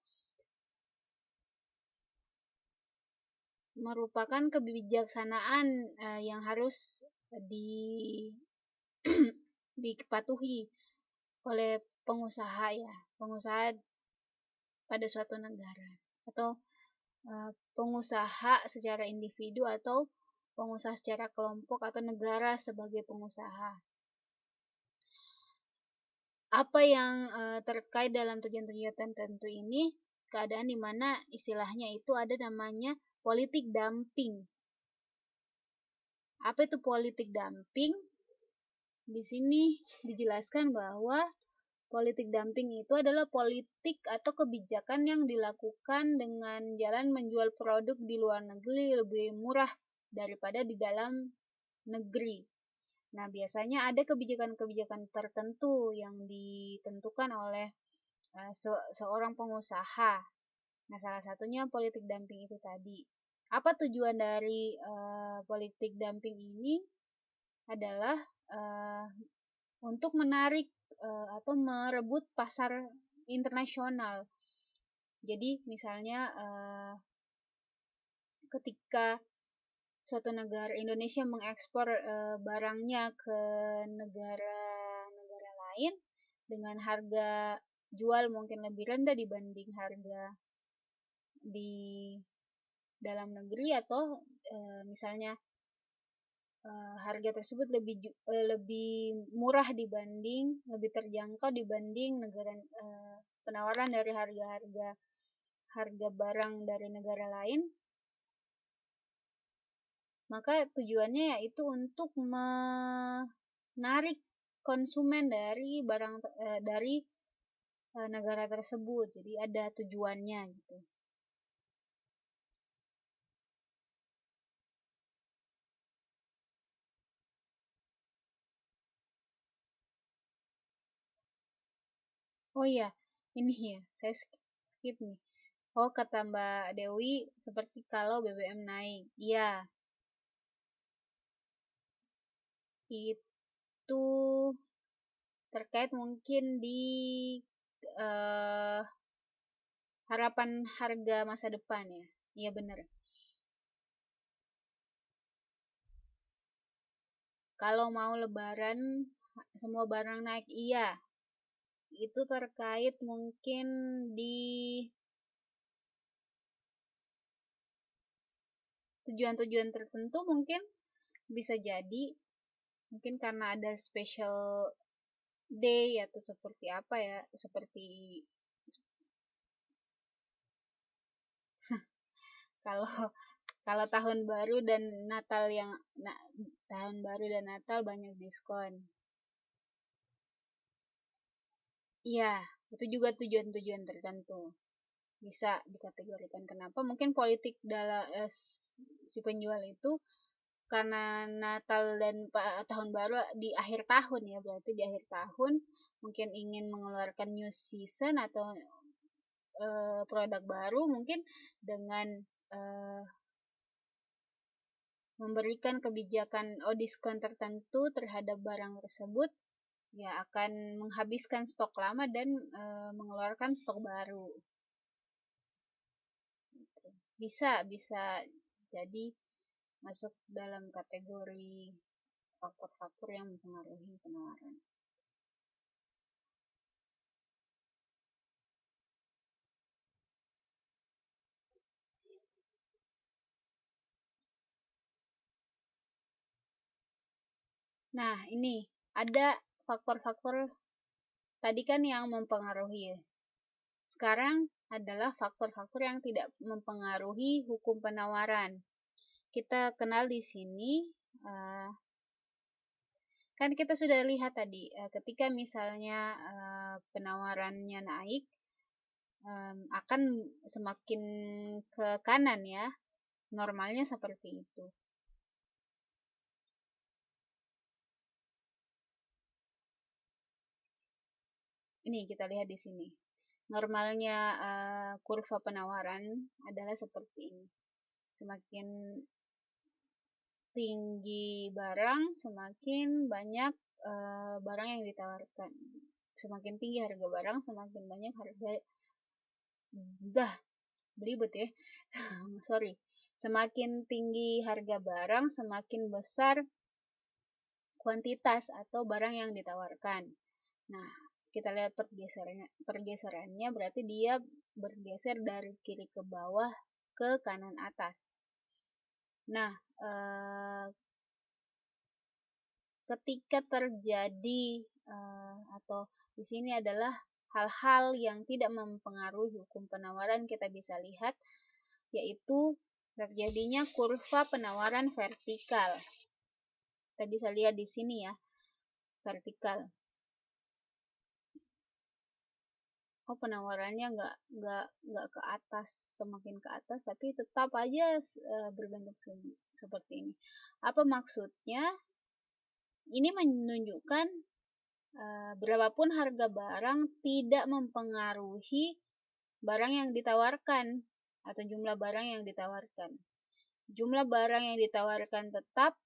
Speaker 1: merupakan kebijaksanaan yang harus dipatuhi oleh pengusaha pada suatu negara, atau pengusaha secara individu atau pengusaha secara kelompok atau negara sebagai pengusaha. Apa yang terkait dalam tujuan-tujuan tertentu ini, keadaan di mana istilahnya itu ada namanya politik dumping. Apa itu politik dumping? Di sini dijelaskan bahwa politik dumping itu adalah politik atau kebijakan yang dilakukan dengan jalan menjual produk di luar negeri lebih murah daripada di dalam negeri. Nah, biasanya ada kebijakan-kebijakan tertentu yang ditentukan oleh seorang pengusaha. Nah, salah satunya politik dumping itu tadi. Apa tujuan dari politik dumping ini? Adalah untuk menarik atau merebut pasar internasional. Jadi, misalnya ketika suatu negara Indonesia mengekspor barangnya ke negara-negara lain dengan harga jual mungkin lebih rendah dibanding harga di dalam negeri, atau misalnya harga tersebut lebih murah dibanding, lebih terjangkau dibanding negara penawaran dari harga barang dari negara lain. Maka tujuannya yaitu untuk menarik konsumen dari dari negara tersebut. Jadi ada tujuannya gitu. Oh iya, ini ya, saya skip nih. Oh, kata Mbak Dewi, seperti kalau BBM naik. Iya, itu terkait mungkin di harapan harga masa depan ya. Iya benar. Kalau mau lebaran semua barang naik, iya. Itu terkait mungkin di tujuan-tujuan tertentu, mungkin bisa jadi mungkin karena ada special day atau seperti apa ya, seperti kalau kalau tahun baru dan Natal tahun baru dan Natal banyak diskon. Iya, itu juga tujuan-tujuan tertentu. bisa dikategorikan. Kenapa? Mungkin politik dalam si penjual itu karena Natal dan tahun baru di akhir tahun ya, berarti di akhir tahun mungkin ingin mengeluarkan new season atau produk baru, mungkin dengan memberikan kebijakan diskon tertentu terhadap barang tersebut, ya akan menghabiskan stok lama dan mengeluarkan stok baru. Bisa jadi masuk dalam kategori faktor-faktor yang mempengaruhi penawaran. Nah, ini ada faktor-faktor tadi kan yang mempengaruhi. Sekarang adalah faktor-faktor yang tidak mempengaruhi hukum penawaran. Kita kenal di sini, kan kita sudah lihat tadi, ketika misalnya penawarannya naik, akan semakin ke kanan ya, normalnya seperti itu. Ini kita lihat di sini. Normalnya kurva penawaran adalah seperti ini. Semakin tinggi barang, semakin banyak barang yang ditawarkan. Semakin tinggi harga barang, semakin banyak harga. Belibet ya. Sorry. Semakin tinggi harga barang, semakin besar kuantitas atau barang yang ditawarkan. Nah, kita lihat pergeserannya berarti dia bergeser dari kiri ke bawah ke kanan atas. Nah, ketika terjadi atau di sini adalah hal-hal yang tidak mempengaruhi hukum penawaran, kita bisa lihat yaitu terjadinya kurva penawaran vertikal. Kita bisa lihat di sini ya, vertikal. Penawarannya nggak ke atas, semakin ke atas, tapi tetap aja berbentuk seperti ini. Apa maksudnya? Ini menunjukkan berapapun harga barang tidak mempengaruhi barang yang ditawarkan atau jumlah barang yang ditawarkan. Jumlah barang yang ditawarkan tetap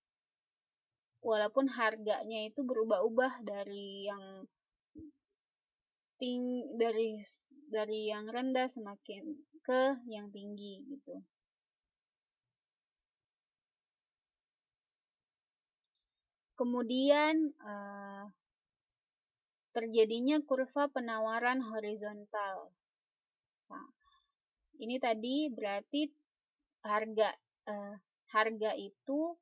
Speaker 1: walaupun harganya itu berubah-ubah dari yang dari yang rendah semakin ke yang tinggi gitu. Kemudian terjadinya kurva penawaran horizontal. Nah, ini tadi berarti harga itu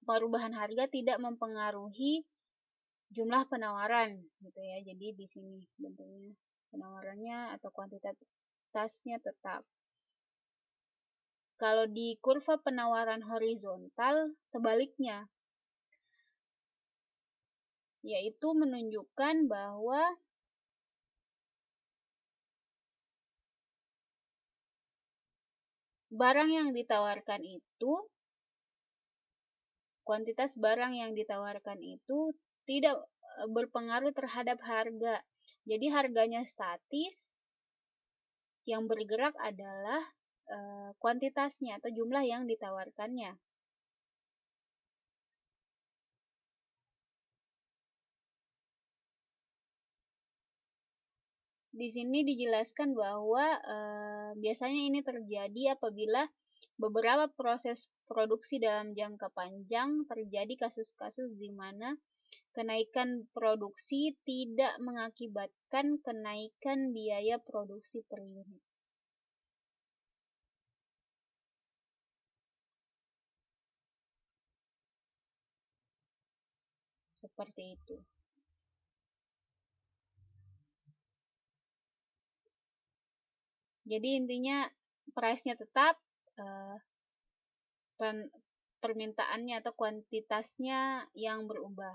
Speaker 1: perubahan harga tidak mempengaruhi jumlah penawaran gitu ya. Jadi di sini bentuknya penawarannya atau kuantitasnya tetap. Kalau di kurva penawaran horizontal sebaliknya, yaitu menunjukkan bahwa barang yang ditawarkan itu, kuantitas barang yang ditawarkan itu tidak berpengaruh terhadap harga. Jadi harganya statis, yang bergerak adalah kuantitasnya atau jumlah yang ditawarkannya. Di sini dijelaskan bahwa biasanya ini terjadi apabila beberapa proses produksi dalam jangka panjang terjadi kasus-kasus di mana kenaikan produksi tidak mengakibatkan kenaikan biaya produksi per unit. Seperti itu. Jadi intinya price-nya tetap, permintaannya atau kuantitasnya yang berubah.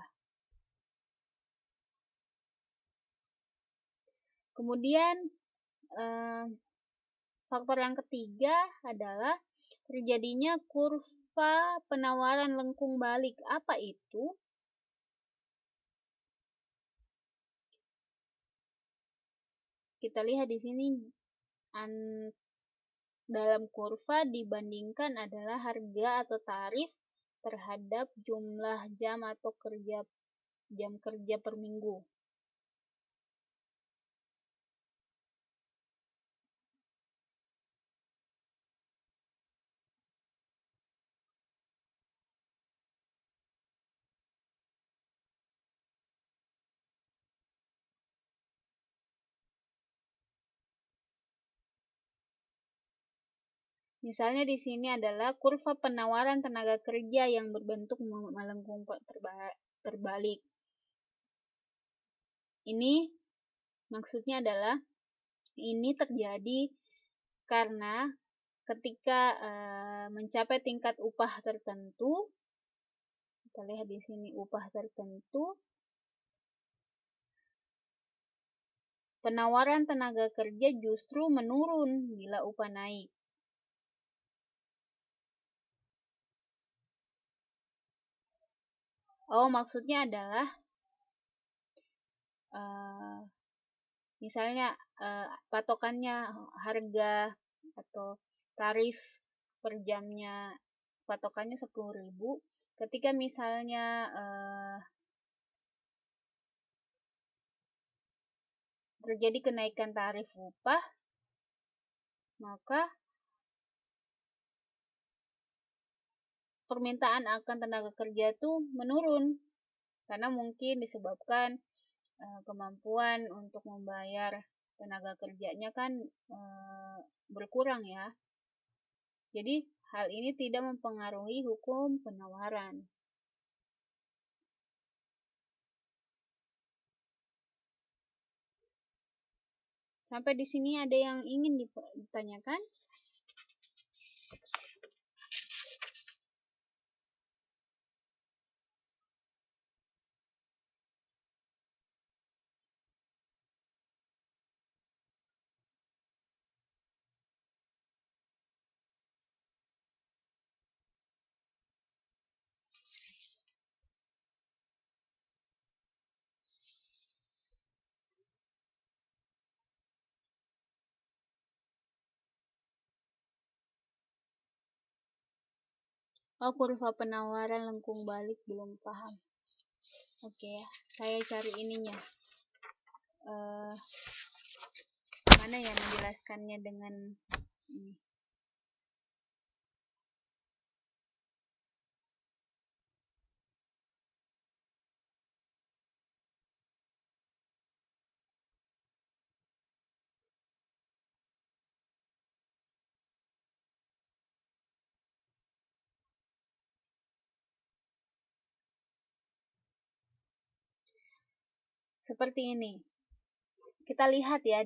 Speaker 1: Kemudian faktor yang ketiga adalah terjadinya kurva penawaran lengkung balik. Apa itu? Kita lihat di sini dalam kurva dibandingkan adalah harga atau tarif terhadap jumlah jam atau jam kerja per minggu. Misalnya di sini adalah kurva penawaran tenaga kerja yang berbentuk melengkung terbalik. Ini maksudnya adalah ini terjadi karena ketika mencapai tingkat upah tertentu, kita lihat di sini upah tertentu, penawaran tenaga kerja justru menurun bila upah naik. Maksudnya adalah misalnya patokannya harga atau tarif per jamnya patokannya 10.000. Ketika misalnya terjadi kenaikan tarif upah, maka permintaan akan tenaga kerja itu menurun karena mungkin disebabkan kemampuan untuk membayar tenaga kerjanya kan berkurang ya. Jadi hal ini tidak mempengaruhi hukum penawaran. Sampai di sini ada yang ingin ditanyakan? Kurva penawaran lengkung balik belum paham. Oke ya, saya cari ininya. Mana ya menjelaskannya dengan ini. Seperti ini. Kita lihat ya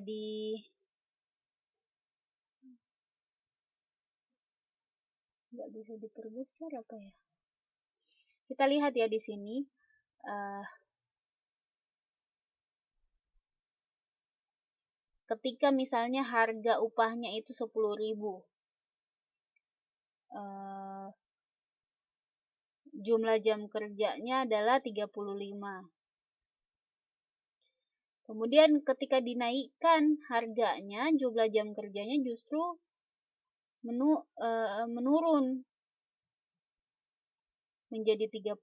Speaker 1: nggak bisa diperbesar apa ya? Kita lihat ya di sini. Ketika misalnya harga upahnya itu 10.000, jumlah jam kerjanya adalah 35. Kemudian ketika dinaikkan harganya, jumlah jam kerjanya justru menurun menjadi 30.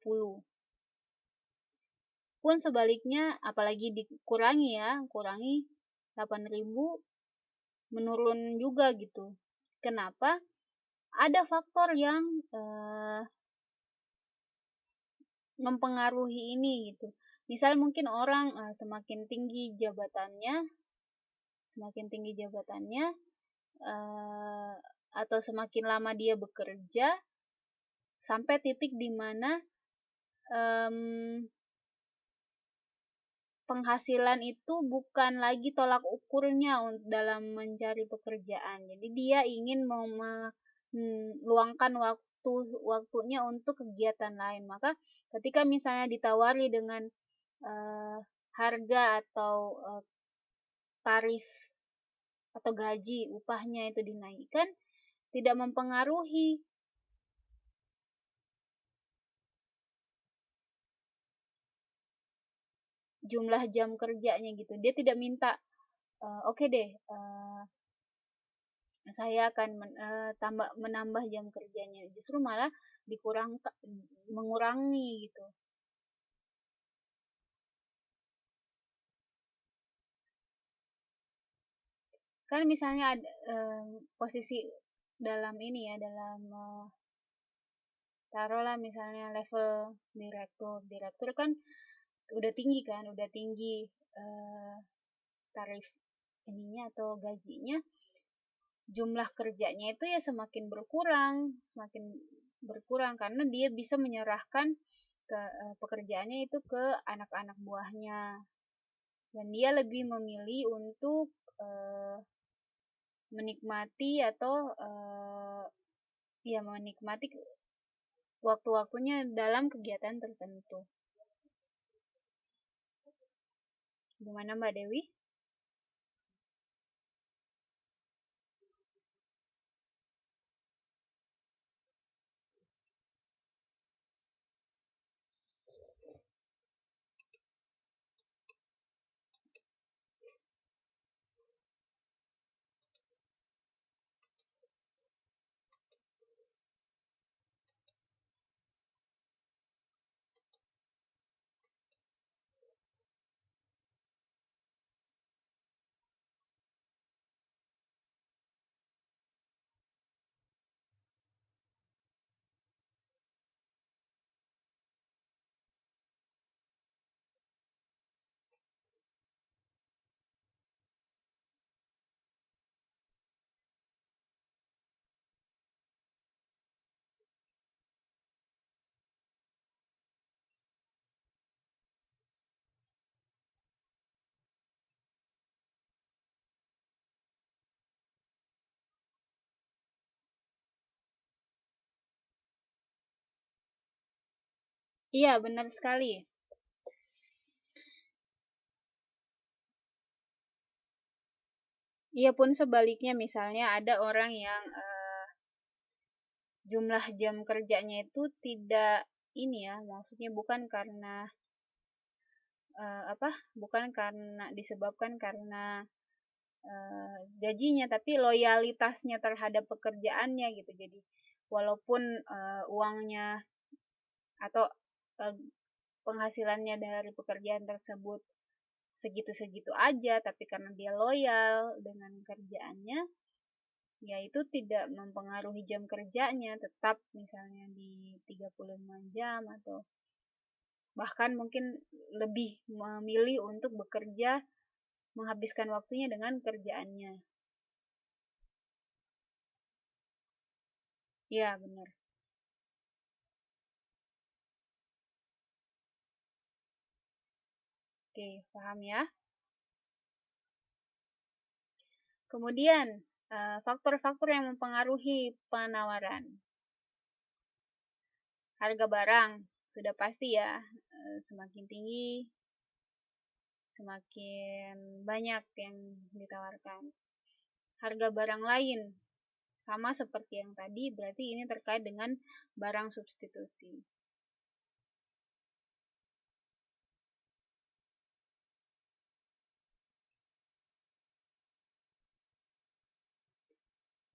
Speaker 1: Pun sebaliknya, apalagi dikurangi ya, kurangi 8.000, menurun juga gitu. Kenapa? Ada faktor yang mempengaruhi ini gitu. Misal mungkin orang semakin tinggi jabatannya atau semakin lama dia bekerja sampai titik di mana penghasilan itu bukan lagi tolak ukurnya dalam mencari pekerjaan. Jadi dia ingin meluangkan waktunya untuk kegiatan lain. Maka ketika misalnya ditawari dengan harga atau tarif atau gaji upahnya itu dinaikkan, tidak mempengaruhi jumlah jam kerjanya gitu. Dia tidak minta oke deh, saya akan menambah jam kerjanya, justru malah mengurangi gitu. Kan misalnya ada posisi dalam ini ya, dalam taruhlah misalnya level direktur kan udah tinggi kan, udah tinggi tarif ininya atau gajinya, jumlah kerjanya itu ya semakin berkurang karena dia bisa menyerahkan pekerjaannya itu ke anak-anak buahnya, dan dia lebih memilih untuk menikmati atau ya menikmati waktu-waktunya dalam kegiatan tertentu. Gimana Mbak Dewi? Iya, benar sekali. Iya pun sebaliknya, misalnya ada orang yang jumlah jam kerjanya itu tidak ini ya, maksudnya bukan karena apa? Bukan karena disebabkan karena gajinya, tapi loyalitasnya terhadap pekerjaannya gitu. Jadi walaupun uangnya atau eh, penghasilannya dari pekerjaan tersebut segitu-segitu aja, tapi karena dia loyal dengan kerjaannya, ya itu tidak mempengaruhi jam kerjanya, tetap misalnya di 35 jam atau bahkan mungkin lebih memilih untuk bekerja, menghabiskan waktunya dengan kerjaannya. Ya, benar. Oke, paham ya. Kemudian, faktor-faktor yang mempengaruhi penawaran. Harga barang, sudah pasti ya, semakin tinggi, semakin banyak yang ditawarkan. Harga barang lain, sama seperti yang tadi, berarti ini terkait dengan barang substitusi.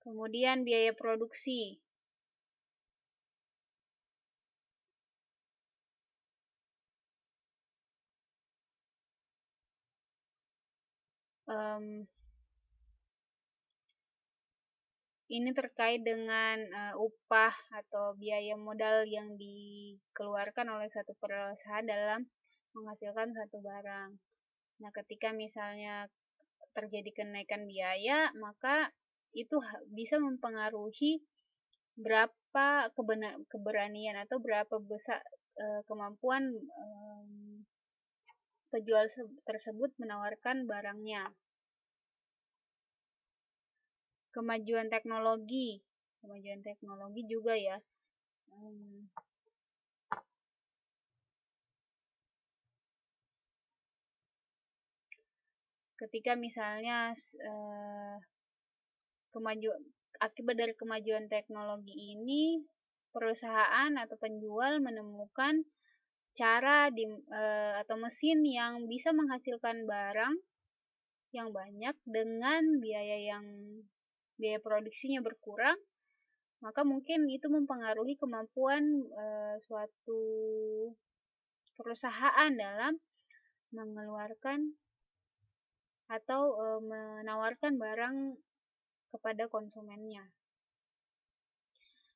Speaker 1: Kemudian biaya produksi. Ini terkait dengan upah atau biaya modal yang dikeluarkan oleh satu perusahaan dalam menghasilkan satu barang. Nah, ketika misalnya terjadi kenaikan biaya, maka itu bisa mempengaruhi berapa keberanian atau berapa besar kemampuan penjual tersebut menawarkan barangnya. Kemajuan teknologi juga ya. ketika misalnya akibat dari kemajuan teknologi ini, perusahaan atau penjual menemukan cara atau mesin yang bisa menghasilkan barang yang banyak dengan biaya produksinya berkurang, maka mungkin itu mempengaruhi kemampuan suatu perusahaan dalam mengeluarkan atau menawarkan barang kepada konsumennya.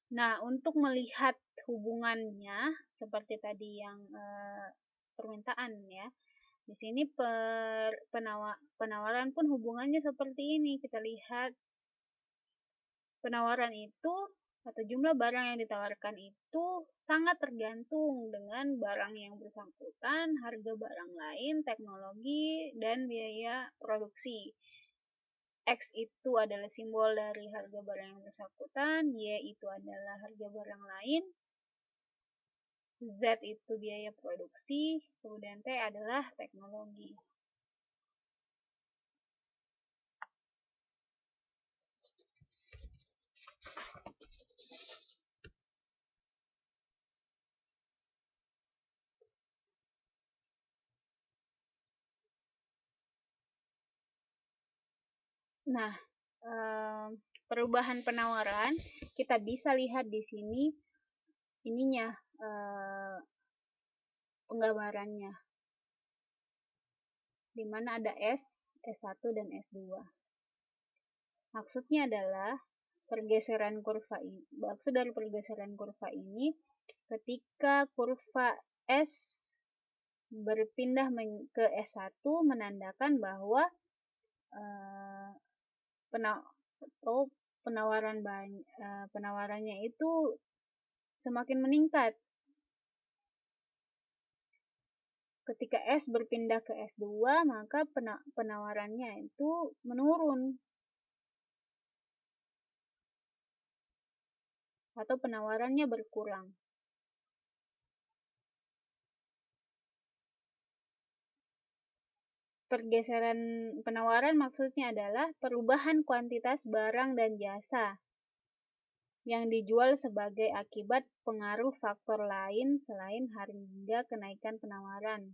Speaker 1: Nah, untuk melihat hubungannya seperti tadi yang permintaan ya. Di sini penawaran pun hubungannya seperti ini. Kita lihat penawaran itu atau jumlah barang yang ditawarkan itu sangat tergantung dengan barang yang bersangkutan, harga barang lain, teknologi, dan biaya produksi. X itu adalah simbol dari harga barang yang bersangkutan, Y itu adalah harga barang lain, Z itu biaya produksi, kemudian T adalah teknologi. Nah, perubahan penawaran kita bisa lihat di sini ininya penggambarannya, di mana ada S, S1 dan S2. Maksudnya adalah pergeseran kurva ini. Maksud dari pergeseran kurva ini ketika kurva S berpindah ke S1 menandakan bahwa penawarannya itu semakin meningkat. Ketika S berpindah ke S2, maka penawarannya itu menurun. Atau penawarannya berkurang. Pergeseran penawaran maksudnya adalah perubahan kuantitas barang dan jasa yang dijual sebagai akibat pengaruh faktor lain selain harga kenaikan penawaran.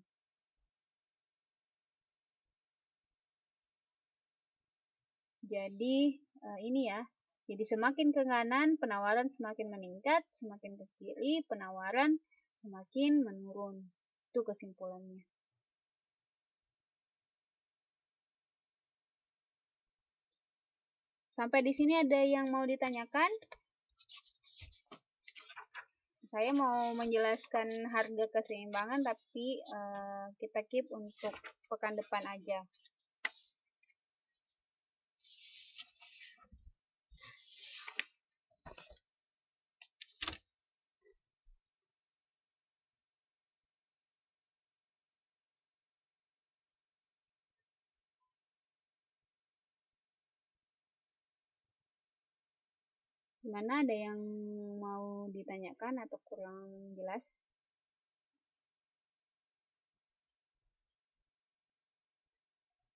Speaker 1: Jadi ini ya, jadi semakin ke kanan penawaran semakin meningkat, semakin ke kiri penawaran semakin menurun. Itu kesimpulannya. Sampai di sini ada yang mau ditanyakan? Saya mau menjelaskan harga keseimbangan, tapi kita keep untuk pekan depan aja. Gimana, ada yang mau ditanyakan atau kurang jelas?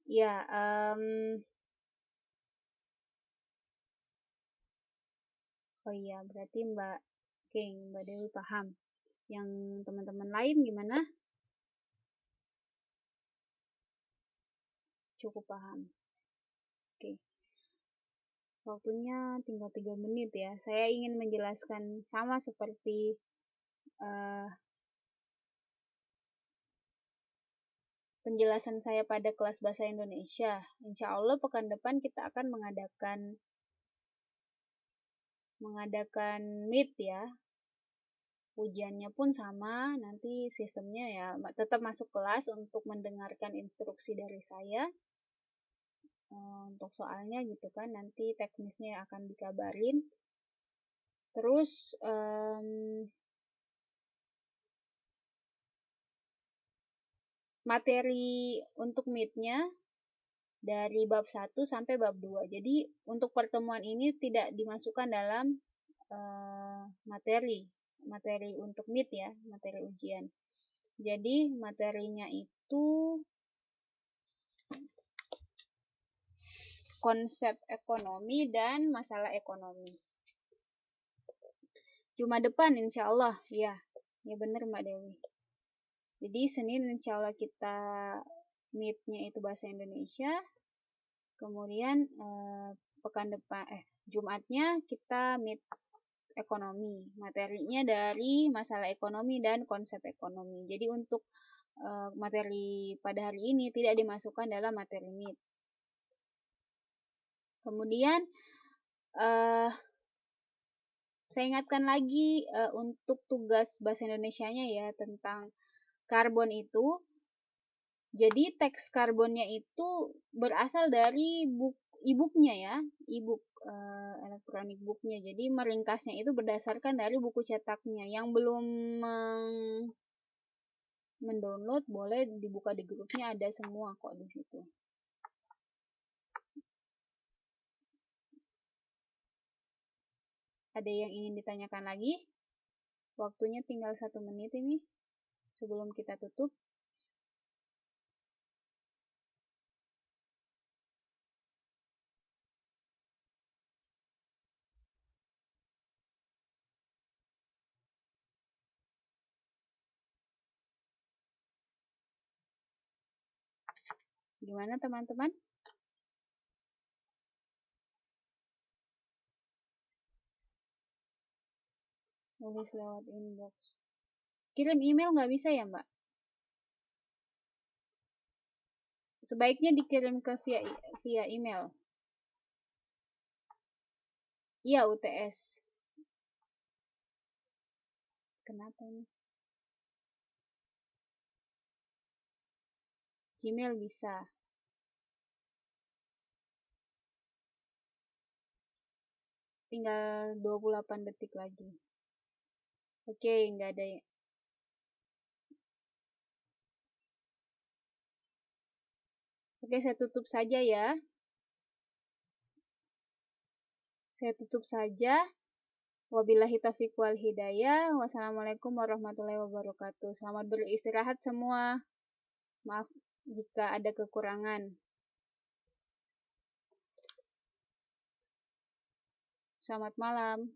Speaker 1: Ya, oh iya, berarti Mbak Dewi paham. Yang teman-teman lain gimana? Cukup paham. Oke. Waktunya tinggal 3 menit ya. Saya ingin menjelaskan sama seperti penjelasan saya pada kelas bahasa Indonesia. Insya Allah pekan depan kita akan mengadakan meet ya. Ujiannya pun sama, nanti sistemnya ya tetap masuk kelas untuk mendengarkan instruksi dari saya. Untuk soalnya gitu kan, nanti teknisnya akan dikabarin. Terus materi untuk meet-nya dari bab 1 sampai bab 2. Jadi untuk pertemuan ini tidak dimasukkan dalam materi untuk meet ya, materi ujian. Jadi materinya itu konsep ekonomi dan masalah ekonomi. Jumat depan insya Allah, ya bener Mbak Dewi. Jadi Senin insya Allah kita meet-nya itu bahasa Indonesia, kemudian pekan depan Jumatnya kita meet ekonomi, materinya dari masalah ekonomi dan konsep ekonomi. Jadi untuk materi pada hari ini tidak dimasukkan dalam materi meet. Kemudian saya ingatkan lagi untuk tugas bahasa Indonesianya ya tentang karbon itu. Jadi teks karbonnya itu berasal dari e-booknya ya, e-book elektronik booknya. Jadi meringkasnya itu berdasarkan dari buku cetaknya. Yang belum mendownload boleh dibuka di grupnya, ada semua kok di situ. Ada yang ingin ditanyakan lagi? Waktunya tinggal 1 menit ini sebelum kita tutup. Gimana teman-teman? Tulis lewat inbox. Kirim email nggak bisa ya Mbak? Sebaiknya dikirim ke via email. Iya, UTS. Kenapa ini? Gmail bisa. Tinggal 28 detik lagi. Oke, nggak ada ya. Oke, saya tutup saja ya. Saya tutup saja. Wabillahi taufiq wal hidayah. Wassalamualaikum warahmatullahi wabarakatuh. Selamat beristirahat semua. Maaf jika ada kekurangan. Selamat malam.